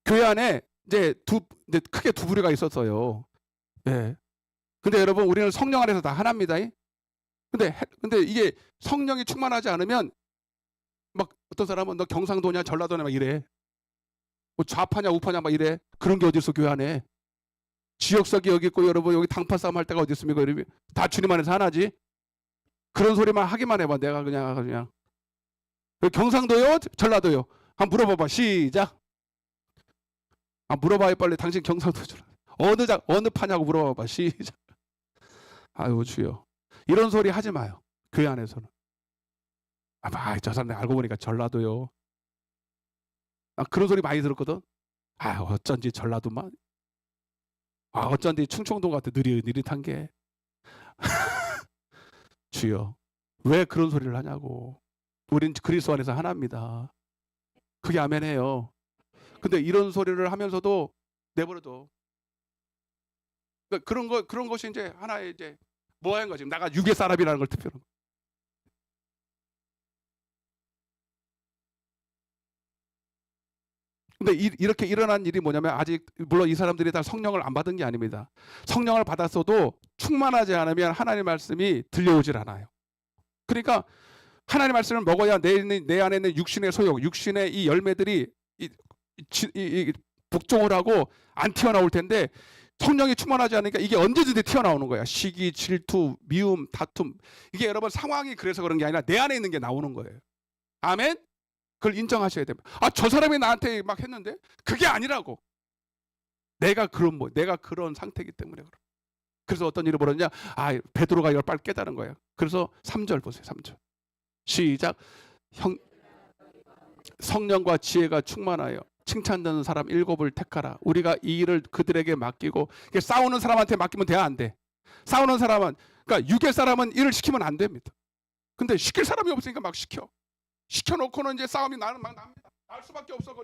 교회 안에 이제 크게 두 부류가 있었어요. 예. 근데 여러분 우리는 성령 안에서 다 하나입니다. 근데 이게 성령이 충만하지 않으면 막 어떤 사람은 너 경상도냐 전라도냐 막 이래. 뭐 좌파냐 우파냐 막 이래. 그런 게 어디 있어 교회 안에. 지역사기 여기 있고 여러분 여기 당파 싸움 할 때가 어디 있습니까? 여러분 다 주님 안에서 하나지. 그런 소리만 하기만 해봐. 내가 그냥 경상도요 전라도요. 한번 물어봐봐. 시작. 물어봐요 빨리. 당신 경상도 어느 파냐고 물어봐봐. 시작. 아유 주여. 이런 소리 하지 마요. 교회 안에서는. 저 사람 알고 보니까 전라도요. 그런 소리 많이 들었거든. 어쩐지 전라도만, 어쩐지 충청도 같아 느릿느릿한 게. 주여, 왜 그런 소리를 하냐고. 우린 그리스도 안에서 하나입니다. 그게 아멘해요. 근데 이런 소리를 하면서도 내버려둬. 그러니까 그런 것이 이제 하나의 이제 뭐 하는 거지? 내가 유괴 사람이라는 걸 투표하는 거. 근데 이렇게 일어난 일이 뭐냐면, 아직 물론 이 사람들이 다 성령을 안 받은 게 아닙니다. 성령을 받았어도 충만하지 않으면 하나님의 말씀이 들려오질 않아요. 그러니까 하나님의 말씀을 먹어야 내 안에 있는 육신의 소욕, 육신의 이 열매들이 복종을 하고 안 튀어나올 텐데, 성령이 충만하지 않으니까 이게 언제든지 튀어나오는 거야. 시기, 질투, 미움, 다툼. 이게 여러분 상황이 그래서 그런 게 아니라 내 안에 있는 게 나오는 거예요. 아멘? 그걸 인정하셔야 됩니다. 저 사람이 나한테 막 했는데 그게 아니라고. 내가 그런 상태이기 때문에 그래. 그래서 어떤 일이 벌어졌냐? 베드로가 이걸 빨리 깨달은 거예요. 그래서 3절 보세요. 3절. 시작. 성령과 지혜가 충만하여 칭찬되는 사람 7을 택하라. 우리가 이 일을 그들에게 맡기고. 싸우는 사람한테 맡기면 돼야 안 돼. 싸우는 사람은, 그러니까 유괴 사람은 일을 시키면 안 됩니다. 근데 시킬 사람이 없으니까 막 시켜놓고는 이제 싸움이 막 납니다. 날 수밖에 없어.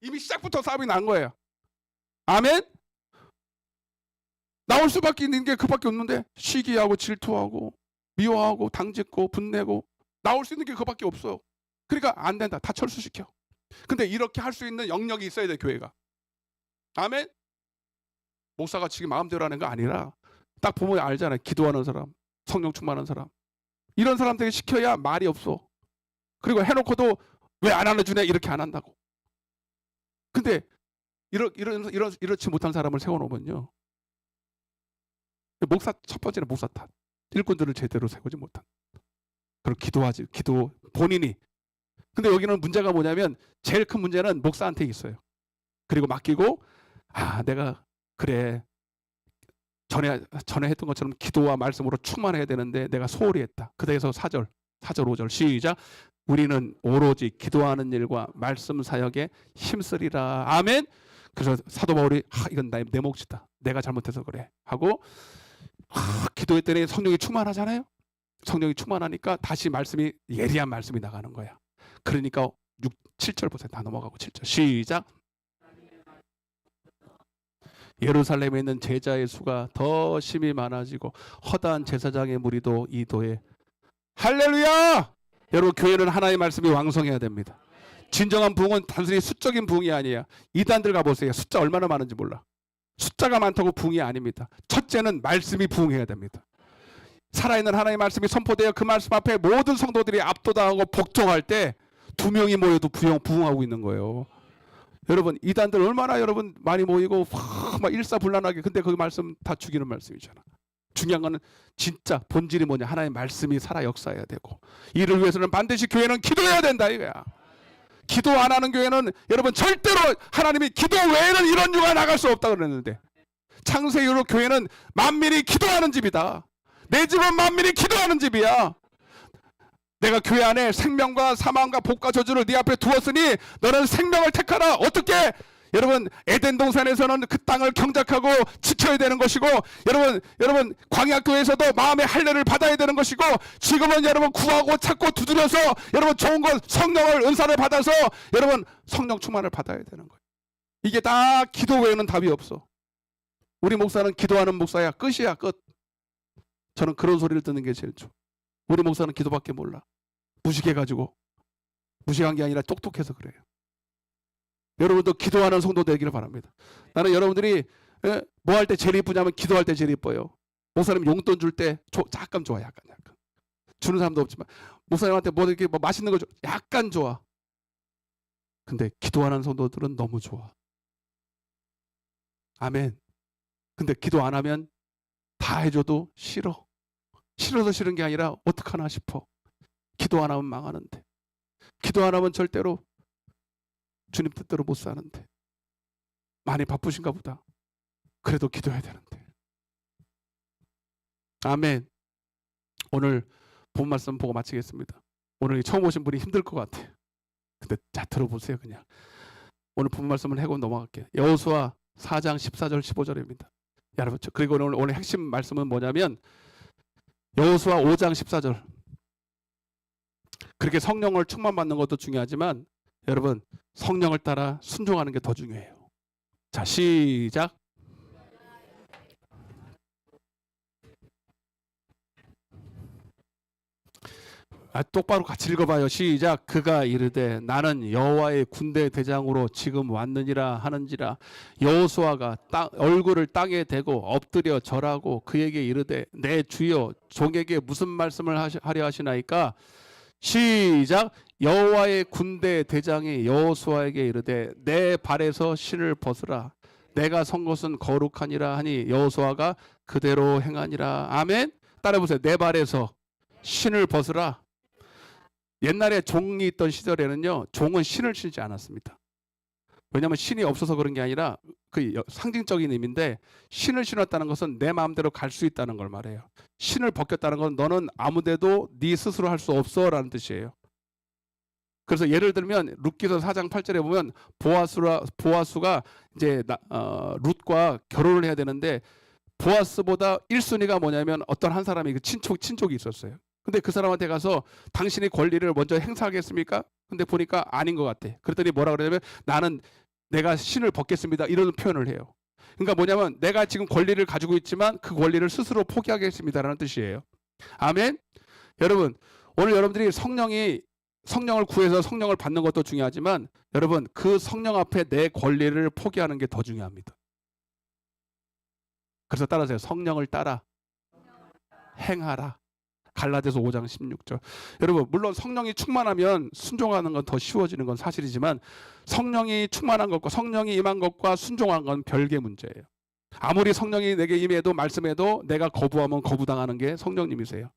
이미 시작부터 싸움이 난 거예요. 아멘? 나올 수밖에 있는 게 그밖에 없는데, 시기하고 질투하고 미워하고 당짓고 분내고 나올 수 있는 게 그밖에 없어요. 그러니까 안 된다. 다 철수시켜. 근데 이렇게 할 수 있는 영역이 있어야 돼, 교회가. 아멘? 목사가 지금 마음대로 하는 거 아니라 딱 보면 알잖아요. 기도하는 사람, 성령 충만한 사람, 이런 사람들에게 시켜야 말이 없어. 그리고 해놓고도 왜 안 알려주냐 이렇게 안 한다고. 근데 이렇지 못한 사람을 세워놓으면요, 첫 번째는 목사 탓. 일꾼들을 제대로 세우지 못한. 그리고 기도 본인이. 근데 여기는 문제가 뭐냐면, 제일 큰 문제는 목사한테 있어요. 그리고 맡기고, 내가 그래 전에 했던 것처럼 기도와 말씀으로 충만해야 되는데 내가 소홀히 했다. 그래서 4절 5절 시작. 우리는 오로지 기도하는 일과 말씀 사역에 힘쓰리라. 아멘. 그래서 사도 바울이 이건 내 몫이다. 내가 잘못해서 그래 하고 기도했더니 성령이 충만하잖아요. 성령이 충만하니까 다시 말씀이, 예리한 말씀이 나가는 거야. 그러니까 7절 보세요. 다 넘어가고 7절 시작. 예루살렘에 있는 제자의 수가 더 심히 많아지고 허다한 제사장의 무리도 이 도에. 할렐루야! 여러분, 교회는 하나의 말씀이 왕성해야 됩니다. 진정한 부흥은 단순히 수적인 부흥이 아니에요. 이단들 가보세요. 숫자 얼마나 많은지 몰라. 숫자가 많다고 부흥이 아닙니다. 첫째는 말씀이 부흥해야 됩니다. 살아있는 하나님의 말씀이 선포되어 그 말씀 앞에 모든 성도들이 압도당하고 복종할 때 2명이 모여도 부흥하고 있는 거예요. 여러분, 이단들 얼마나 여러분 많이 모이고 막 일사불란하게, 근데 그 말씀 다 죽이는 말씀이잖아. 중요한 거는 진짜 본질이 뭐냐? 하나님의 말씀이 살아 역사해야 되고, 이를 위해서는 반드시 교회는 기도해야 된다 이거야. 기도 안 하는 교회는 여러분 절대로, 하나님이 기도 외에는 이런 유가 나갈 수 없다 그랬는데, 창세 이후로 교회는 만민이 기도하는 집이다. 내 집은 만민이 기도하는 집이야. 내가 교회 안에 생명과 사망과 복과 저주를 네 앞에 두었으니 너는 생명을 택하라. 어떻게? 여러분, 에덴 동산에서는 그 땅을 경작하고 지켜야 되는 것이고, 여러분 광야교회에서도 마음의 할례를 받아야 되는 것이고, 지금은 여러분 구하고 찾고 두드려서 여러분 좋은 것, 성령을 은사를 받아서 여러분 성령 충만을 받아야 되는 거예요. 이게 다 기도 외에는 답이 없어. 우리 목사는 기도하는 목사야. 끝이야, 끝. 저는 그런 소리를 듣는 게 제일 좋아. 우리 목사는 기도밖에 몰라. 무식해가지고. 무식한 게 아니라 똑똑해서 그래요. 여러분도 기도하는 성도 되기를 바랍니다. 나는 여러분들이 뭐 할 때 제일 이쁘냐면 기도할 때 제일 이뻐요. 목사님 용돈 줄 때 약간 좋아. 약간 주는 사람도 없지만 목사님한테 뭐 이렇게 뭐 맛있는 거 줘. 약간 좋아. 근데 기도하는 성도들은 너무 좋아. 아멘. 근데 기도 안 하면 다 해줘도 싫어. 싫어서 싫은 게 아니라 어떡하나 싶어. 기도 안 하면 망하는데, 기도 안 하면 절대로 주님 뜻대로 못 사는데, 많이 바쁘신가 보다. 그래도 기도해야 되는데. 아멘. 오늘 본 말씀 보고 마치겠습니다. 오늘 처음 오신 분이 힘들 것 같아요. 근데 자, 들어보세요. 그냥 오늘 본 말씀을 하고 넘어갈게요. 여호수아 4장 14절 15절입니다. 여러분, 그리고 오늘 핵심 말씀은 뭐냐면 여호수아 5장 14절. 그렇게 성령을 충만받는 것도 중요하지만 여러분, 성령을 따라 순종하는 게 더 중요해요. 자, 시작. 똑바로 같이 읽어봐요. 시작. 그가 이르되 나는 여호와의 군대 대장으로 지금 왔느니라 하는지라. 여호수아가 얼굴을 땅에 대고 엎드려 절하고 그에게 이르되 내 주여 종에게 무슨 말씀을 하려 하시나이까. 시작. 여호와의 군대 대장이 여호수아에게 이르되 내 발에서 신을 벗으라. 내가 선 것은 거룩하니라 하니 여호수아가 그대로 행하니라. 아멘. 따라해보세요. 내 발에서 신을 벗으라. 옛날에 종이 있던 시절에는요, 종은 신을 신지 않았습니다. 왜냐하면 신이 없어서 그런 게 아니라 그 상징적인 의미인데, 신을 신었다는 것은 내 마음대로 갈 수 있다는 걸 말해요. 신을 벗겼다는 건 너는 아무데도 네 스스로 할 수 없어 라는 뜻이에요. 그래서 예를 들면 룻기서 4장 8절에 보면 보아스가 이제 룻과 결혼을 해야 되는데, 보아스보다 1순위가 뭐냐면 어떤 한 사람이 그 친족이 있었어요. 근데 그 사람한테 가서 당신의 권리를 먼저 행사하겠습니까? 근데 보니까 아닌 것 같아. 그랬더니 뭐라 그러냐면 내가 신을 벗겠습니다. 이런 표현을 해요. 그러니까 뭐냐면 내가 지금 권리를 가지고 있지만 그 권리를 스스로 포기하겠습니다라는 뜻이에요. 아멘. 여러분, 오늘 여러분들이 성령을 구해서 성령을 받는 것도 중요하지만 여러분, 그 성령 앞에 내 권리를 포기하는 게 더 중요합니다. 그래서 따라하세요. 성령을 따라 행하라. 갈라디아서 5장 16절. 여러분, 물론 성령이 충만하면 순종하는 건 더 쉬워지는 건 사실이지만 성령이 충만한 것과 성령이 임한 것과 순종한 건 별개 문제예요. 아무리 성령이 내게 임해도 말씀해도 내가 거부하면 거부당하는 게 성령님이세요.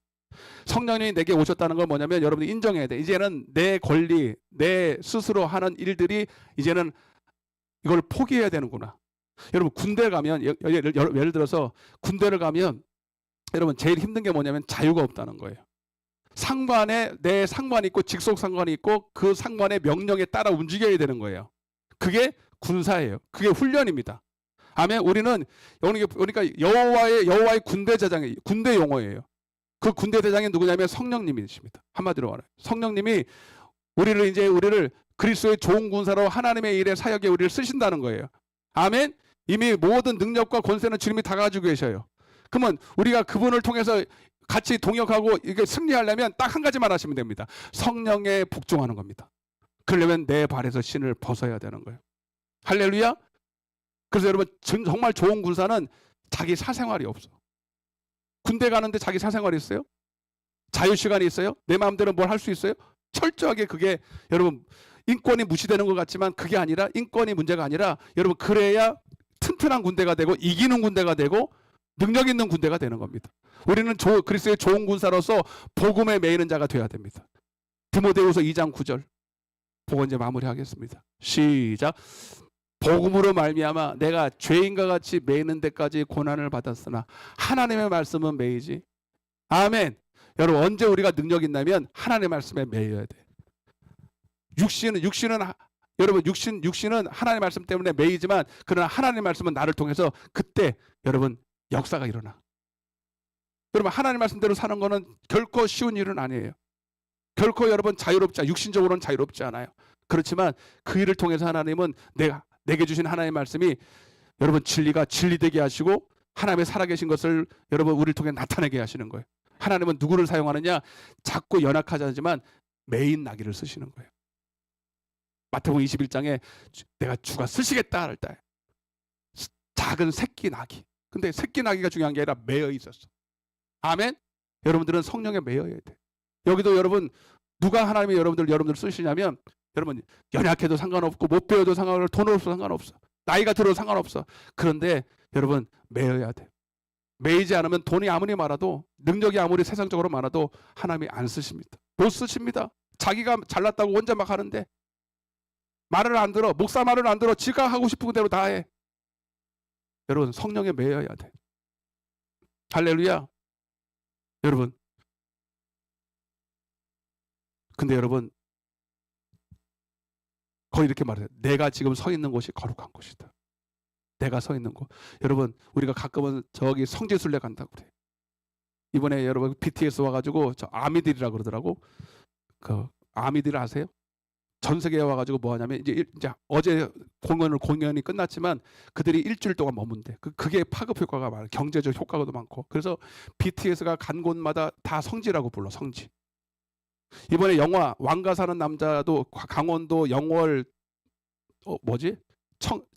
성령님이 내게 오셨다는 건 뭐냐면 여러분이 인정해야 돼. 이제는 내 권리, 내 스스로 하는 일들이 이제는 이걸 포기해야 되는구나. 여러분, 군대 가면 예를 들어서 군대를 가면 여러분 제일 힘든 게 뭐냐면 자유가 없다는 거예요. 상관에 내 상관이 있고 직속 상관이 있고 그 상관의 명령에 따라 움직여야 되는 거예요. 그게 군사예요. 그게 훈련입니다. 아멘. 우리는 그러니까 여호와의 군대 대장이 군대 용어예요. 그 군대 대장이 누구냐면 성령님이십니다. 한마디로 말해요. 성령님이 우리를 그리스도의 좋은 군사로 하나님의 일에 사역에 우리를 쓰신다는 거예요. 아멘. 이미 모든 능력과 권세는 주님이 다 가지고 계셔요. 그러면 우리가 그분을 통해서 같이 동역하고 이게 승리하려면 딱 한 가지만 하시면 됩니다. 성령에 복종하는 겁니다. 그러려면 내 발에서 신을 벗어야 되는 거예요. 할렐루야. 그래서 여러분, 정말 좋은 군사는 자기 사생활이 없어. 군대 가는데 자기 사생활이 있어요? 자유시간이 있어요? 내 마음대로 뭘 할 수 있어요? 철저하게 그게 여러분 인권이 무시되는 것 같지만 그게 아니라 인권이 문제가 아니라 여러분 그래야 튼튼한 군대가 되고 이기는 군대가 되고 능력 있는 군대가 되는 겁니다. 우리는 그리스도의 좋은 군사로서 복음에 매이는 자가 되어야 됩니다. 디모데후서 2장 9절 보고 이제 마무리하겠습니다. 시작. 복음으로 말미암아 내가 죄인과 같이 매이는 데까지 고난을 받았으나 하나님의 말씀은 매이지. 아멘. 여러분, 언제 우리가 능력 있냐면 하나님의 말씀에 매여야 돼. 육신은 여러분 육신은 하나님의 말씀 때문에 매이지만 그러나 하나님의 말씀은 나를 통해서 그때 여러분 역사가 일어나. 여러분, 하나님 말씀대로 사는 거는 결코 쉬운 일은 아니에요. 결코 여러분 육신적으로는 자유롭지 않아요. 그렇지만 그 일을 통해서 하나님은 내게 주신 하나님의 말씀이 여러분 진리가 진리되게 하시고 하나님의 살아계신 것을 여러분 우리를 통해 나타내게 하시는 거예요. 하나님은 누구를 사용하느냐? 작고 연약하지 않지만 메인 나귀를 쓰시는 거예요. 마태복음 21장에 내가 주가 쓰시겠다 할 때 작은 새끼 나귀. 근데 새끼 나귀가 중요한 게 아니라 매여 있었어. 아멘. 여러분들은 성령에 매여야 돼. 여기도 여러분 누가 하나님이 여러분들 쓰시냐면 여러분 연약해도 상관없고 못 배워도 상관없고 돈 없어도 상관없어. 나이가 들어도 상관없어. 그런데 여러분 매여야 돼. 매이지 않으면 돈이 아무리 많아도 능력이 아무리 세상적으로 많아도 하나님이 안 쓰십니다. 못 쓰십니다. 자기가 잘났다고 혼자 막 하는데 말을 안 들어. 목사 말을 안 들어. 지가 하고 싶은 대로 다 해. 여러분 성령에 매여야 돼. 할렐루야. 여러분 근데 여러분 거기 이렇게 말해요. 내가 지금 서 있는 곳이 거룩한 곳이다. 내가 서 있는 곳. 여러분 우리가 가끔은 저기 성지순례 간다고 그래요. 이번에 여러분 BTS 와가지고 저 아미들이라 그러더라고. 그 아미들 아세요? 전 세계에 와가지고 뭐 하냐면 이제 어제 공연이 끝났지만 그들이 일주일 동안 머문대. 그게 파급 효과가 많아. 경제적 효과가 많고. 그래서 BTS가 간 곳마다 다 성지라고 불러. 성지. 이번에 영화 왕가 사는 남자도 강원도 영월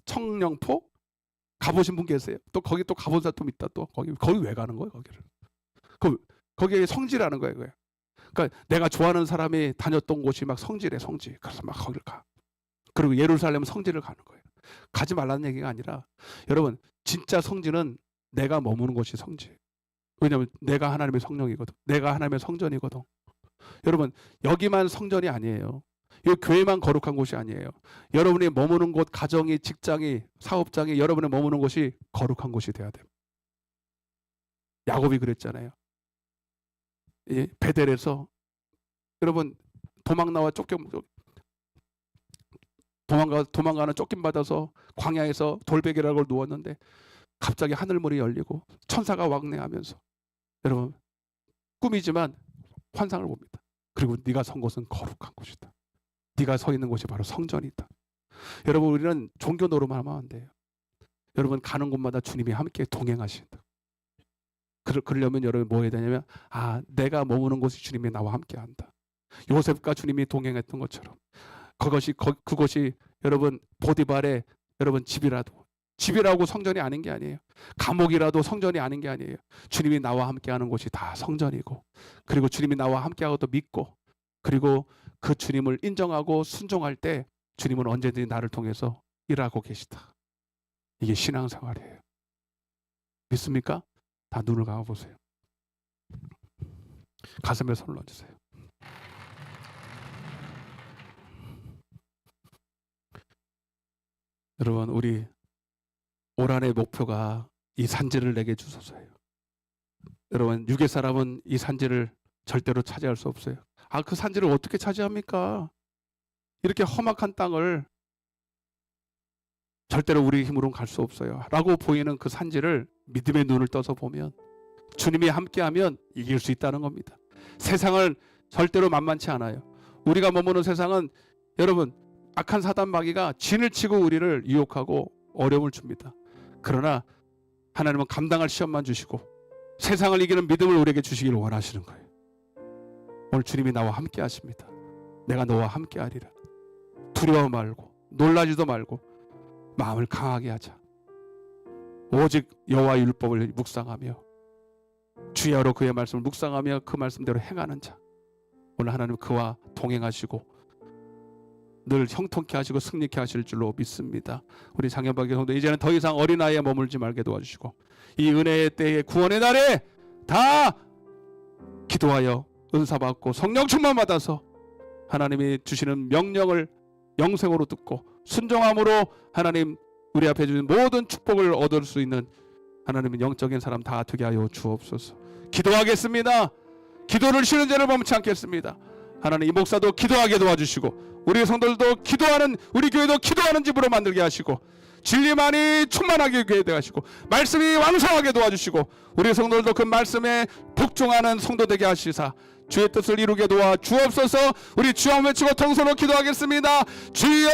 청령포 가보신 분 계세요? 또 거기 또 가본 사람 또 있다. 또 거기 왜 가는 거예요? 거기를? 거기에 성지라는 거예요. 그게. 그러니까 내가 좋아하는 사람이 다녔던 곳이 막 성지래, 성지. 그래서 막 거기를 가. 그리고 예루살렘 성지를 가는 거예요. 가지 말라는 얘기가 아니라 여러분 진짜 성지는 내가 머무는 곳이 성지. 왜냐하면 내가 하나님의 성령이거든. 내가 하나님의 성전이거든. 여러분 여기만 성전이 아니에요. 이 교회만 거룩한 곳이 아니에요. 여러분이 머무는 곳, 가정이, 직장이, 사업장이 여러분이 머무는 곳이 거룩한 곳이 돼야 돼요. 야곱이 그랬잖아요. 베델에서 여러분 도망가는 쫓김 받아서 광야에서 돌베개라고 누웠는데 갑자기 하늘문이 열리고 천사가 왕래하면서 여러분 꿈이지만 환상을 봅니다. 그리고 네가 선 곳은 거룩한 곳이다. 네가 서 있는 곳이 바로 성전이다. 여러분 우리는 종교 노름만 하면 안 돼요. 여러분 가는 곳마다 주님이 함께 동행하신다. 그러려면 여러분 뭐 해야 되냐면 내가 머무는 곳이 주님이 나와 함께 한다. 요셉과 주님이 동행했던 것처럼 그것이 여러분 보디발의 여러분 집이라고 성전이 아닌 게 아니에요. 감옥이라도 성전이 아닌 게 아니에요. 주님이 나와 함께 하는 곳이 다 성전이고 그리고 주님이 나와 함께 하고도 믿고 그리고 그 주님을 인정하고 순종할 때 주님은 언제든지 나를 통해서 일하고 계시다. 이게 신앙생활이에요. 믿습니까? 다 눈을 감아보세요. 가슴에 손을 얹으세요. 여러분 우리 올 한해 목표가 이 산지를 내게 주소서예요. 여러분 육의 사람은 이 산지를 절대로 차지할 수 없어요. 그 산지를 어떻게 차지합니까? 이렇게 험악한 땅을 절대로 우리 힘으로는 갈 수 없어요 라고 보이는 그 산지를 믿음의 눈을 떠서 보면 주님이 함께하면 이길 수 있다는 겁니다. 세상을 절대로 만만치 않아요. 우리가 머무는 세상은 여러분 악한 사단 마귀가 진을 치고 우리를 유혹하고 어려움을 줍니다. 그러나 하나님은 감당할 시험만 주시고 세상을 이기는 믿음을 우리에게 주시기를 원하시는 거예요. 오늘 주님이 나와 함께 하십니다. 내가 너와 함께 하리라. 두려워 말고 놀라지도 말고 마음을 강하게 하자. 오직 여호와의 율법을 묵상하며 주야로 그의 말씀을 묵상하며 그 말씀대로 행하는 자. 오늘 하나님 그와 동행하시고 늘 형통케 하시고 승리케 하실 줄로 믿습니다. 우리 장현박의 성도 이제는 더 이상 어린아이에 머물지 말게 도와주시고 이 은혜의 때에 구원의 날에 다 기도하여 은사받고 성령 충만 받아서 하나님이 주시는 명령을 영생으로 듣고 순종함으로 하나님 우리 앞에 주신 모든 축복을 얻을 수 있는 하나님의 영적인 사람 다 되게 하여 주옵소서. 기도하겠습니다. 기도를 쉬는 자를 범치 않겠습니다. 하나님 이 목사도 기도하게 도와주시고 우리 성도들도 기도하는 우리 교회도 기도하는 집으로 만들게 하시고 진리만이 충만하게 되게 하시고 말씀이 왕성하게 도와주시고 우리 성도들도 그 말씀에 복종하는 성도 되게 하시사 주의 뜻을 이루게 도와 주옵소서. 우리 주여 한번 외치고 통성으로 기도하겠습니다. 주여!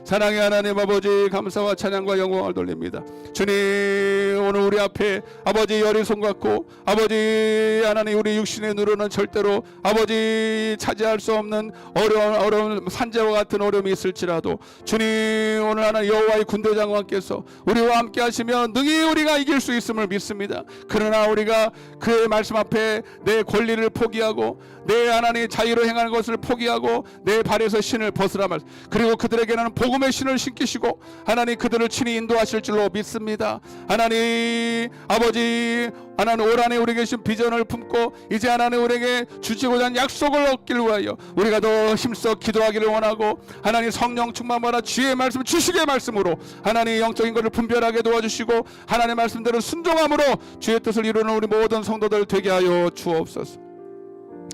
사랑의 하나님 아버지 감사와 찬양과 영광을 돌립니다. 주님 오늘 우리 앞에 아버지 열이 손같고 아버지 하나님 우리 육신의 누르는 절대로 아버지 차지할 수 없는 어려운 산재와 같은 어려움이 있을지라도 주님 오늘 하나님 여호와의 군대 장관께서 우리와 함께 하시면 능히 우리가 이길 수 있음을 믿습니다. 그러나 우리가 그의 말씀 앞에 내 권리를 포기하고 내 하나님 자유로 행하는 것을 포기하고 내 발에서 신을 벗으라 말씀 그리고 그들에게는 복음의 신을 신기시고 하나님 그들을 친히 인도하실 줄로 믿습니다. 하나님 아버지 하나님 올 한해 우리에게 주신 비전을 품고 이제 하나님 우리에게 주시고자 하는 약속을 얻기를 위하여 우리가 더 힘써 기도하기를 원하고 하나님 성령 충만 받아 주의 말씀 주식의 말씀으로 하나님 영적인 것을 분별하게 도와주시고 하나님의 말씀대로 순종함으로 주의 뜻을 이루는 우리 모든 성도들 되게 하여 주옵소서.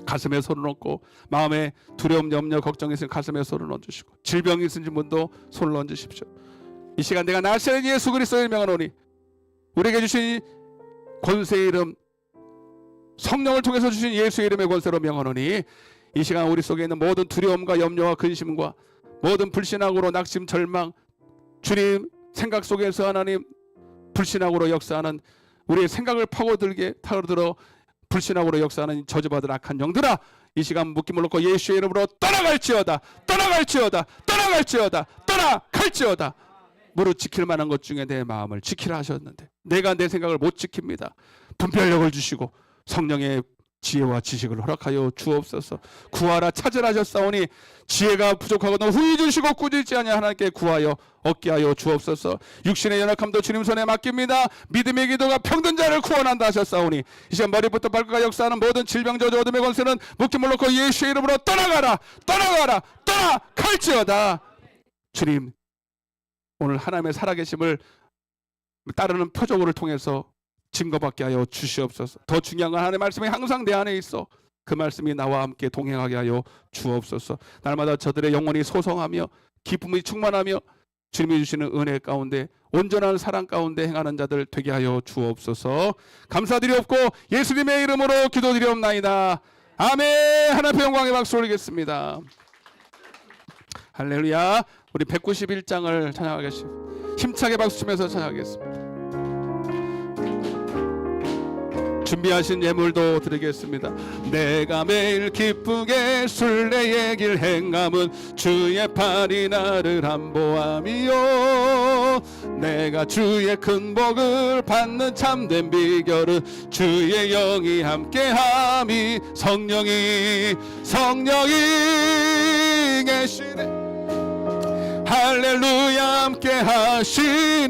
가슴에 손을 얹고, 마음에 두려움, 염려, 걱정이 있으면 가슴에 손을 얹으시고, 질병이 있으신 분도 손을 얹으십시오. 이 시간 내가 나사렛 예수 그리스도의 명하노니, 우리에게 주신 권세의 이름, 성령을 통해서 주신 예수의 이름의 권세로 명하노니, 이 시간 우리 속에 있는 모든 두려움과 염려와 근심과 모든 불신앙으로 낙심, 절망, 주님 생각 속에서 하나님 불신앙으로 역사하는, 우리의 생각을 파고들게 타들어 불신앙으로 역사하는 저주받은 악한 영들아, 이 시간 묶임을 놓고 예수의 이름으로 떠나갈지어다, 떠나갈지어다, 떠나갈지어다, 떠나갈지어다. 무릇 지킬 만한 것 중에 내 마음을 지키라 하셨는데 내가 내 생각을 못 지킵니다. 분별력을 주시고 성령의 지혜와 지식을 허락하여 주옵소서. 구하라 찾으라 하셨사오니, 지혜가 부족하거든 후히 주시고 꾸짖지 아니하 하나님께 구하여 얻게 하여 주옵소서. 육신의 연약함도 주님 손에 맡깁니다. 믿음의 기도가 병든 자를 구원한다 하셨사오니, 이제 머리부터 발끝까지 역사하는 모든 질병, 저주, 어둠의 권세는 묶임을 놓고 예수의 이름으로 떠나가라, 떠나가라, 떠나갈지어다. 주님, 오늘 하나님의 살아계심을 따르는 표적을 통해서 증거받게 하여 주시옵소서. 더 중요한 건 하나님의 말씀이 항상 내 안에 있어 그 말씀이 나와 함께 동행하게 하여 주옵소서. 날마다 저들의 영혼이 소성하며 기쁨이 충만하며 주님이 주시는 은혜 가운데 온전한 사랑 가운데 행하는 자들 되게 하여 주옵소서. 감사드리옵고 예수님의 이름으로 기도드리옵나이다. 아멘. 하나님 앞에 영광의 박수 올리겠습니다. 할렐루야. 우리 191장을 찬양하겠습니다. 힘차게 박수 치면서 찬양하겠습니다. 준비하신 예물도 드리겠습니다. 내가 매일 기쁘게 순례의 길 행함은 주의 팔이 나를 안보함이요, 내가 주의 큰 복을 받는 참된 비결은 주의 영이 함께함이, 성령이 계시네. 할렐루야. 함께 하시네.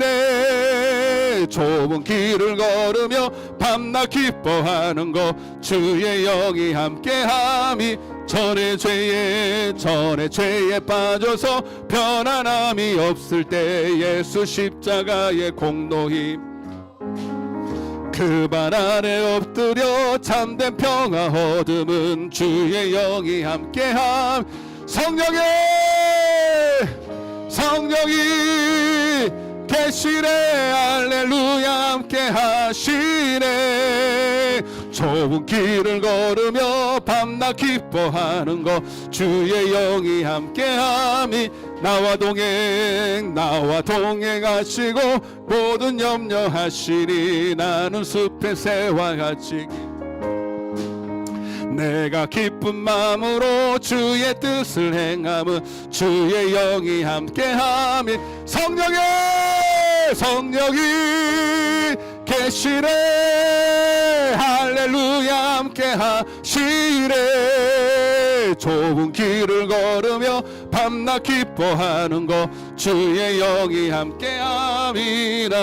좁은 길을 걸으며 밤낮 기뻐하는 것 주의 영이 함께함이, 전에 죄에 빠져서 편안함이 없을 때 예수 십자가의 공로힘, 그 발 아래 엎드려 참된 평화 얻음은 주의 영이 함께함. 성령이 계시네. 할렐루야. 함께 하시네. 좁은 길을 걸으며 밤낮 기뻐하는 것 주의 영이 함께함이, 나와 동행하시고 모든 염려하시니, 나는 숲의 새와 같이 내가 기쁜 마음으로 주의 뜻을 행함은 주의 영이 함께함이, 성령이 계시네. 할렐루야. 함께 하시네. 좁은 길을 걸으며 밤낮 기뻐하는 것 주의 영이 함께함이라.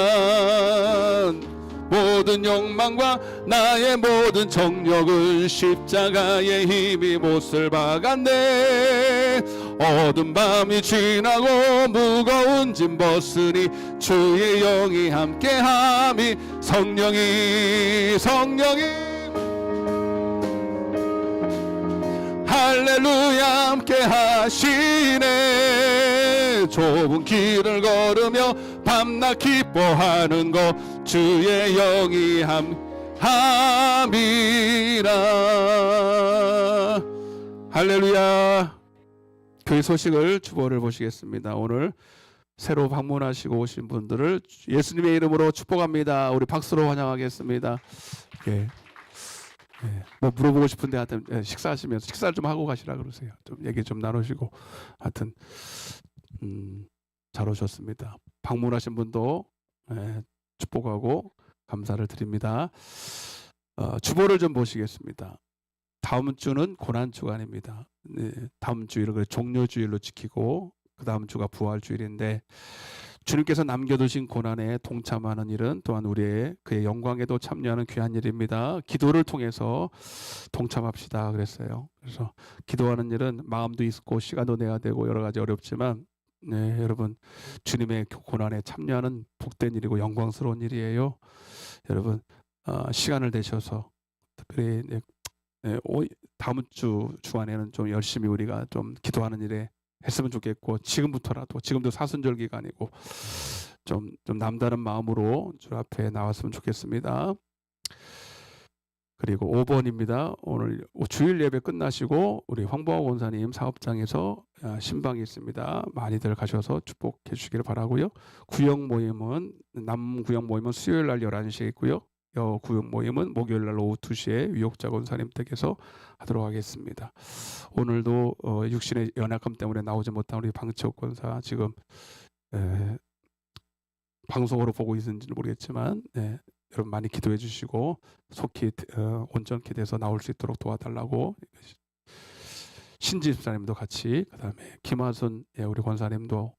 모든 욕망과 나의 모든 정욕은 십자가의 힘이 못을 박았네. 어두운 밤이 지나고 무거운 짐 벗으니 주의 영이 함께함이, 성령이 할렐루야. 함께 하시네. 좁은 길을 걸으며 밤낮 기뻐하는 것 주의 영이 함이라. 할렐루야. 그 소식을 주보를 보시겠습니다. 오늘 새로 방문하시고 오신 분들을 예수님의 이름으로 축복합니다. 우리 박수로 환영하겠습니다. 예. 뭐 물어보고 싶은데 하여튼 식사하시면서 식사를 좀 하고 가시라 그러세요. 좀 얘기 좀 나누시고. 하여튼 잘 오셨습니다. 방문하신 분도 축복하고 감사를 드립니다. 주보를 좀 보시겠습니다. 다음 주는 고난 주간입니다. 다음 주일을 종료주일로 지키고 그 다음 주가 부활주일인데, 주님께서 남겨두신 고난에 동참하는 일은 또한 그의 영광에도 참여하는 귀한 일입니다. 기도를 통해서 동참합시다 그랬어요. 그래서 기도하는 일은 마음도 있고 시간도 내야 되고 여러 가지 어렵지만, 여러분 주님의 고난에 참여하는 복된 일이고 영광스러운 일이에요. 여러분 시간을 내셔서 특별히 다음 주 주안에는 좀 열심히 우리가 좀 기도하는 일에 했으면 좋겠고, 지금부터라도, 지금도 사순절 기간이고 좀 남다른 마음으로 주 앞에 나왔으면 좋겠습니다. 그리고 5번입니다. 오늘 주일 예배 끝나시고 우리 황보아 원사님 사업장에서 신방이 있습니다. 많이들 가셔서 축복해 주시기를 바라고요. 구역 모임은 남구역 모임은 수요일 날 11시에 있고요. 여구역 모임은 목요일 날 오후 2시에 위옥자 권사님 댁에서 하도록 하겠습니다. 오늘도 육신의 연약함 때문에 나오지 못한 우리 방치옥 권사 지금 방송으로 보고 있는지는 모르겠지만 여러분 많이 기도해 주시고 속히 온전케 돼서 나올 수 있도록 도와달라고, 신지 집사님도 같이, 그다음에 김하순 우리 권사님도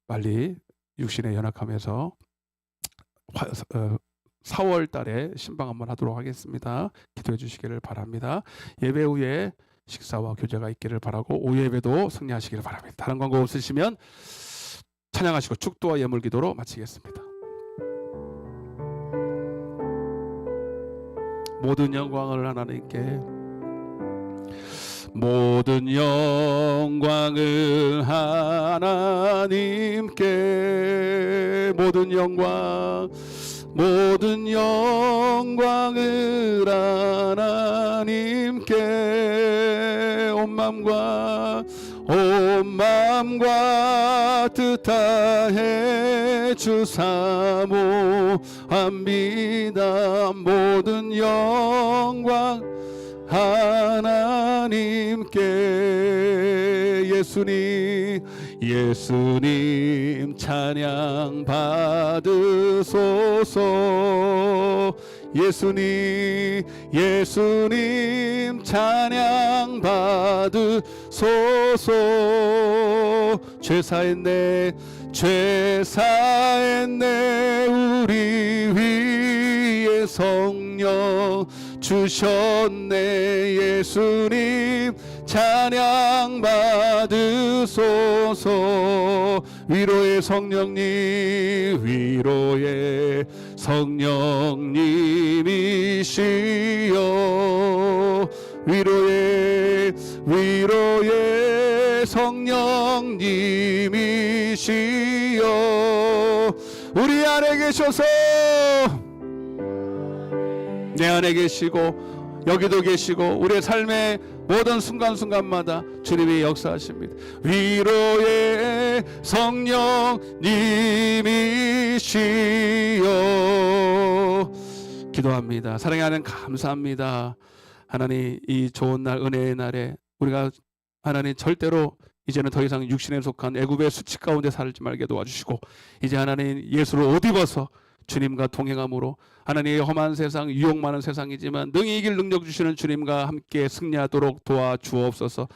빨리 육신의 연약함에서 4월 달에 신방 한번 하도록 하겠습니다. 기도해 주시기를 바랍니다. 예배 후에 식사와 교제가 있기를 바라고 오후 예배도 승리하시기를 바랍니다. 다른 광고 없으시면 찬양하시고 축도와 예물 기도로 마치겠습니다. 모든 영광을 하나님께, 모든 영광을 하나님께, 모든 영광을 하나님께, 온 마음과 뜻다해 주사모합니다. 모든 영광 하나님께. 예수님 찬양 받으소서. 예수님 찬양 받으소서. 죄사했네 우리 위에 성령 주셨네. 예수님 찬양 받으소서. 위로의 성령님이시여, 위로의 성령님이시여, 우리 안에 계셔서, 내 안에 계시고 여기도 계시고 우리의 삶의 모든 순간순간마다 주님이 역사하십니다. 위로의 성령님이시여. 기도합니다. 사랑의 하나님 감사합니다. 하나님, 이 좋은 날, 은혜의 날에 우리가 하나님 절대로 이제는 더 이상 육신에 속한 애굽의 수치 가운데 살지 말게 도와주시고, 이제 하나님 예수를 옷 입어서 주님과 동행함으로 하나님의 험한 세상, 유혹 많은 세상이지만 능히 이길 능력 주시는 주님과 함께 승리하도록 도와주옵소서.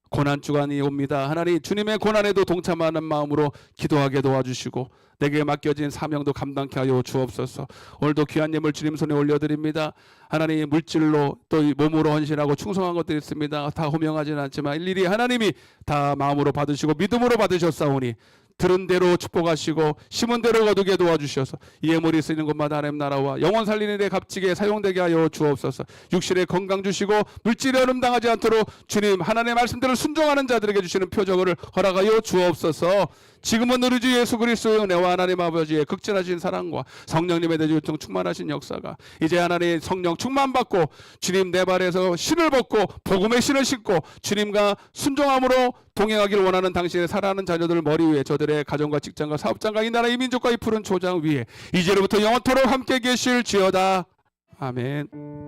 고난 주간이 옵니다. 하나님, 주님의 고난에도 동참하는 마음으로 기도하게 도와주시고 내게 맡겨진 사명도 감당케 하여 주옵소서. 오늘도 귀한 예물 주님 손에 올려드립니다. 하나님, 물질로 또 몸으로 헌신하고 충성한 것들이 있습니다. 다 호명하지는 않지만 일일이 하나님이 다 마음으로 받으시고 믿음으로 받으셨사오니 들은 대로 축복하시고 심은 대로 거두게 도와주셔서 이 예물이 쓰이는 곳마다 하나님 나라와 영원 살리는 데 값지게 사용되게 하여 주옵소서. 육신에 건강 주시고 물질에 어름당하지 않도록 주님 하나님의 말씀대로 순종하는 자들에게 주시는 표적을 허락하여 주옵소서. 지금은 우리 주 예수 그리스도의 은혜와 하나님 아버지의 극진하신 사랑과 성령님의 대주통 충만하신 역사가 이제 하나님 성령 충만받고 주님 내 발에서 신을 벗고 복음의 신을 신고 주님과 순종함으로 동행하기를 원하는 당신의 사랑하는 자녀들 머리 위에 저들의 가정과 직장과 사업장과 이 나라 이 민족과 이 푸른 초장 위에 이제로부터 영원토록 함께 계실지어다. 아멘.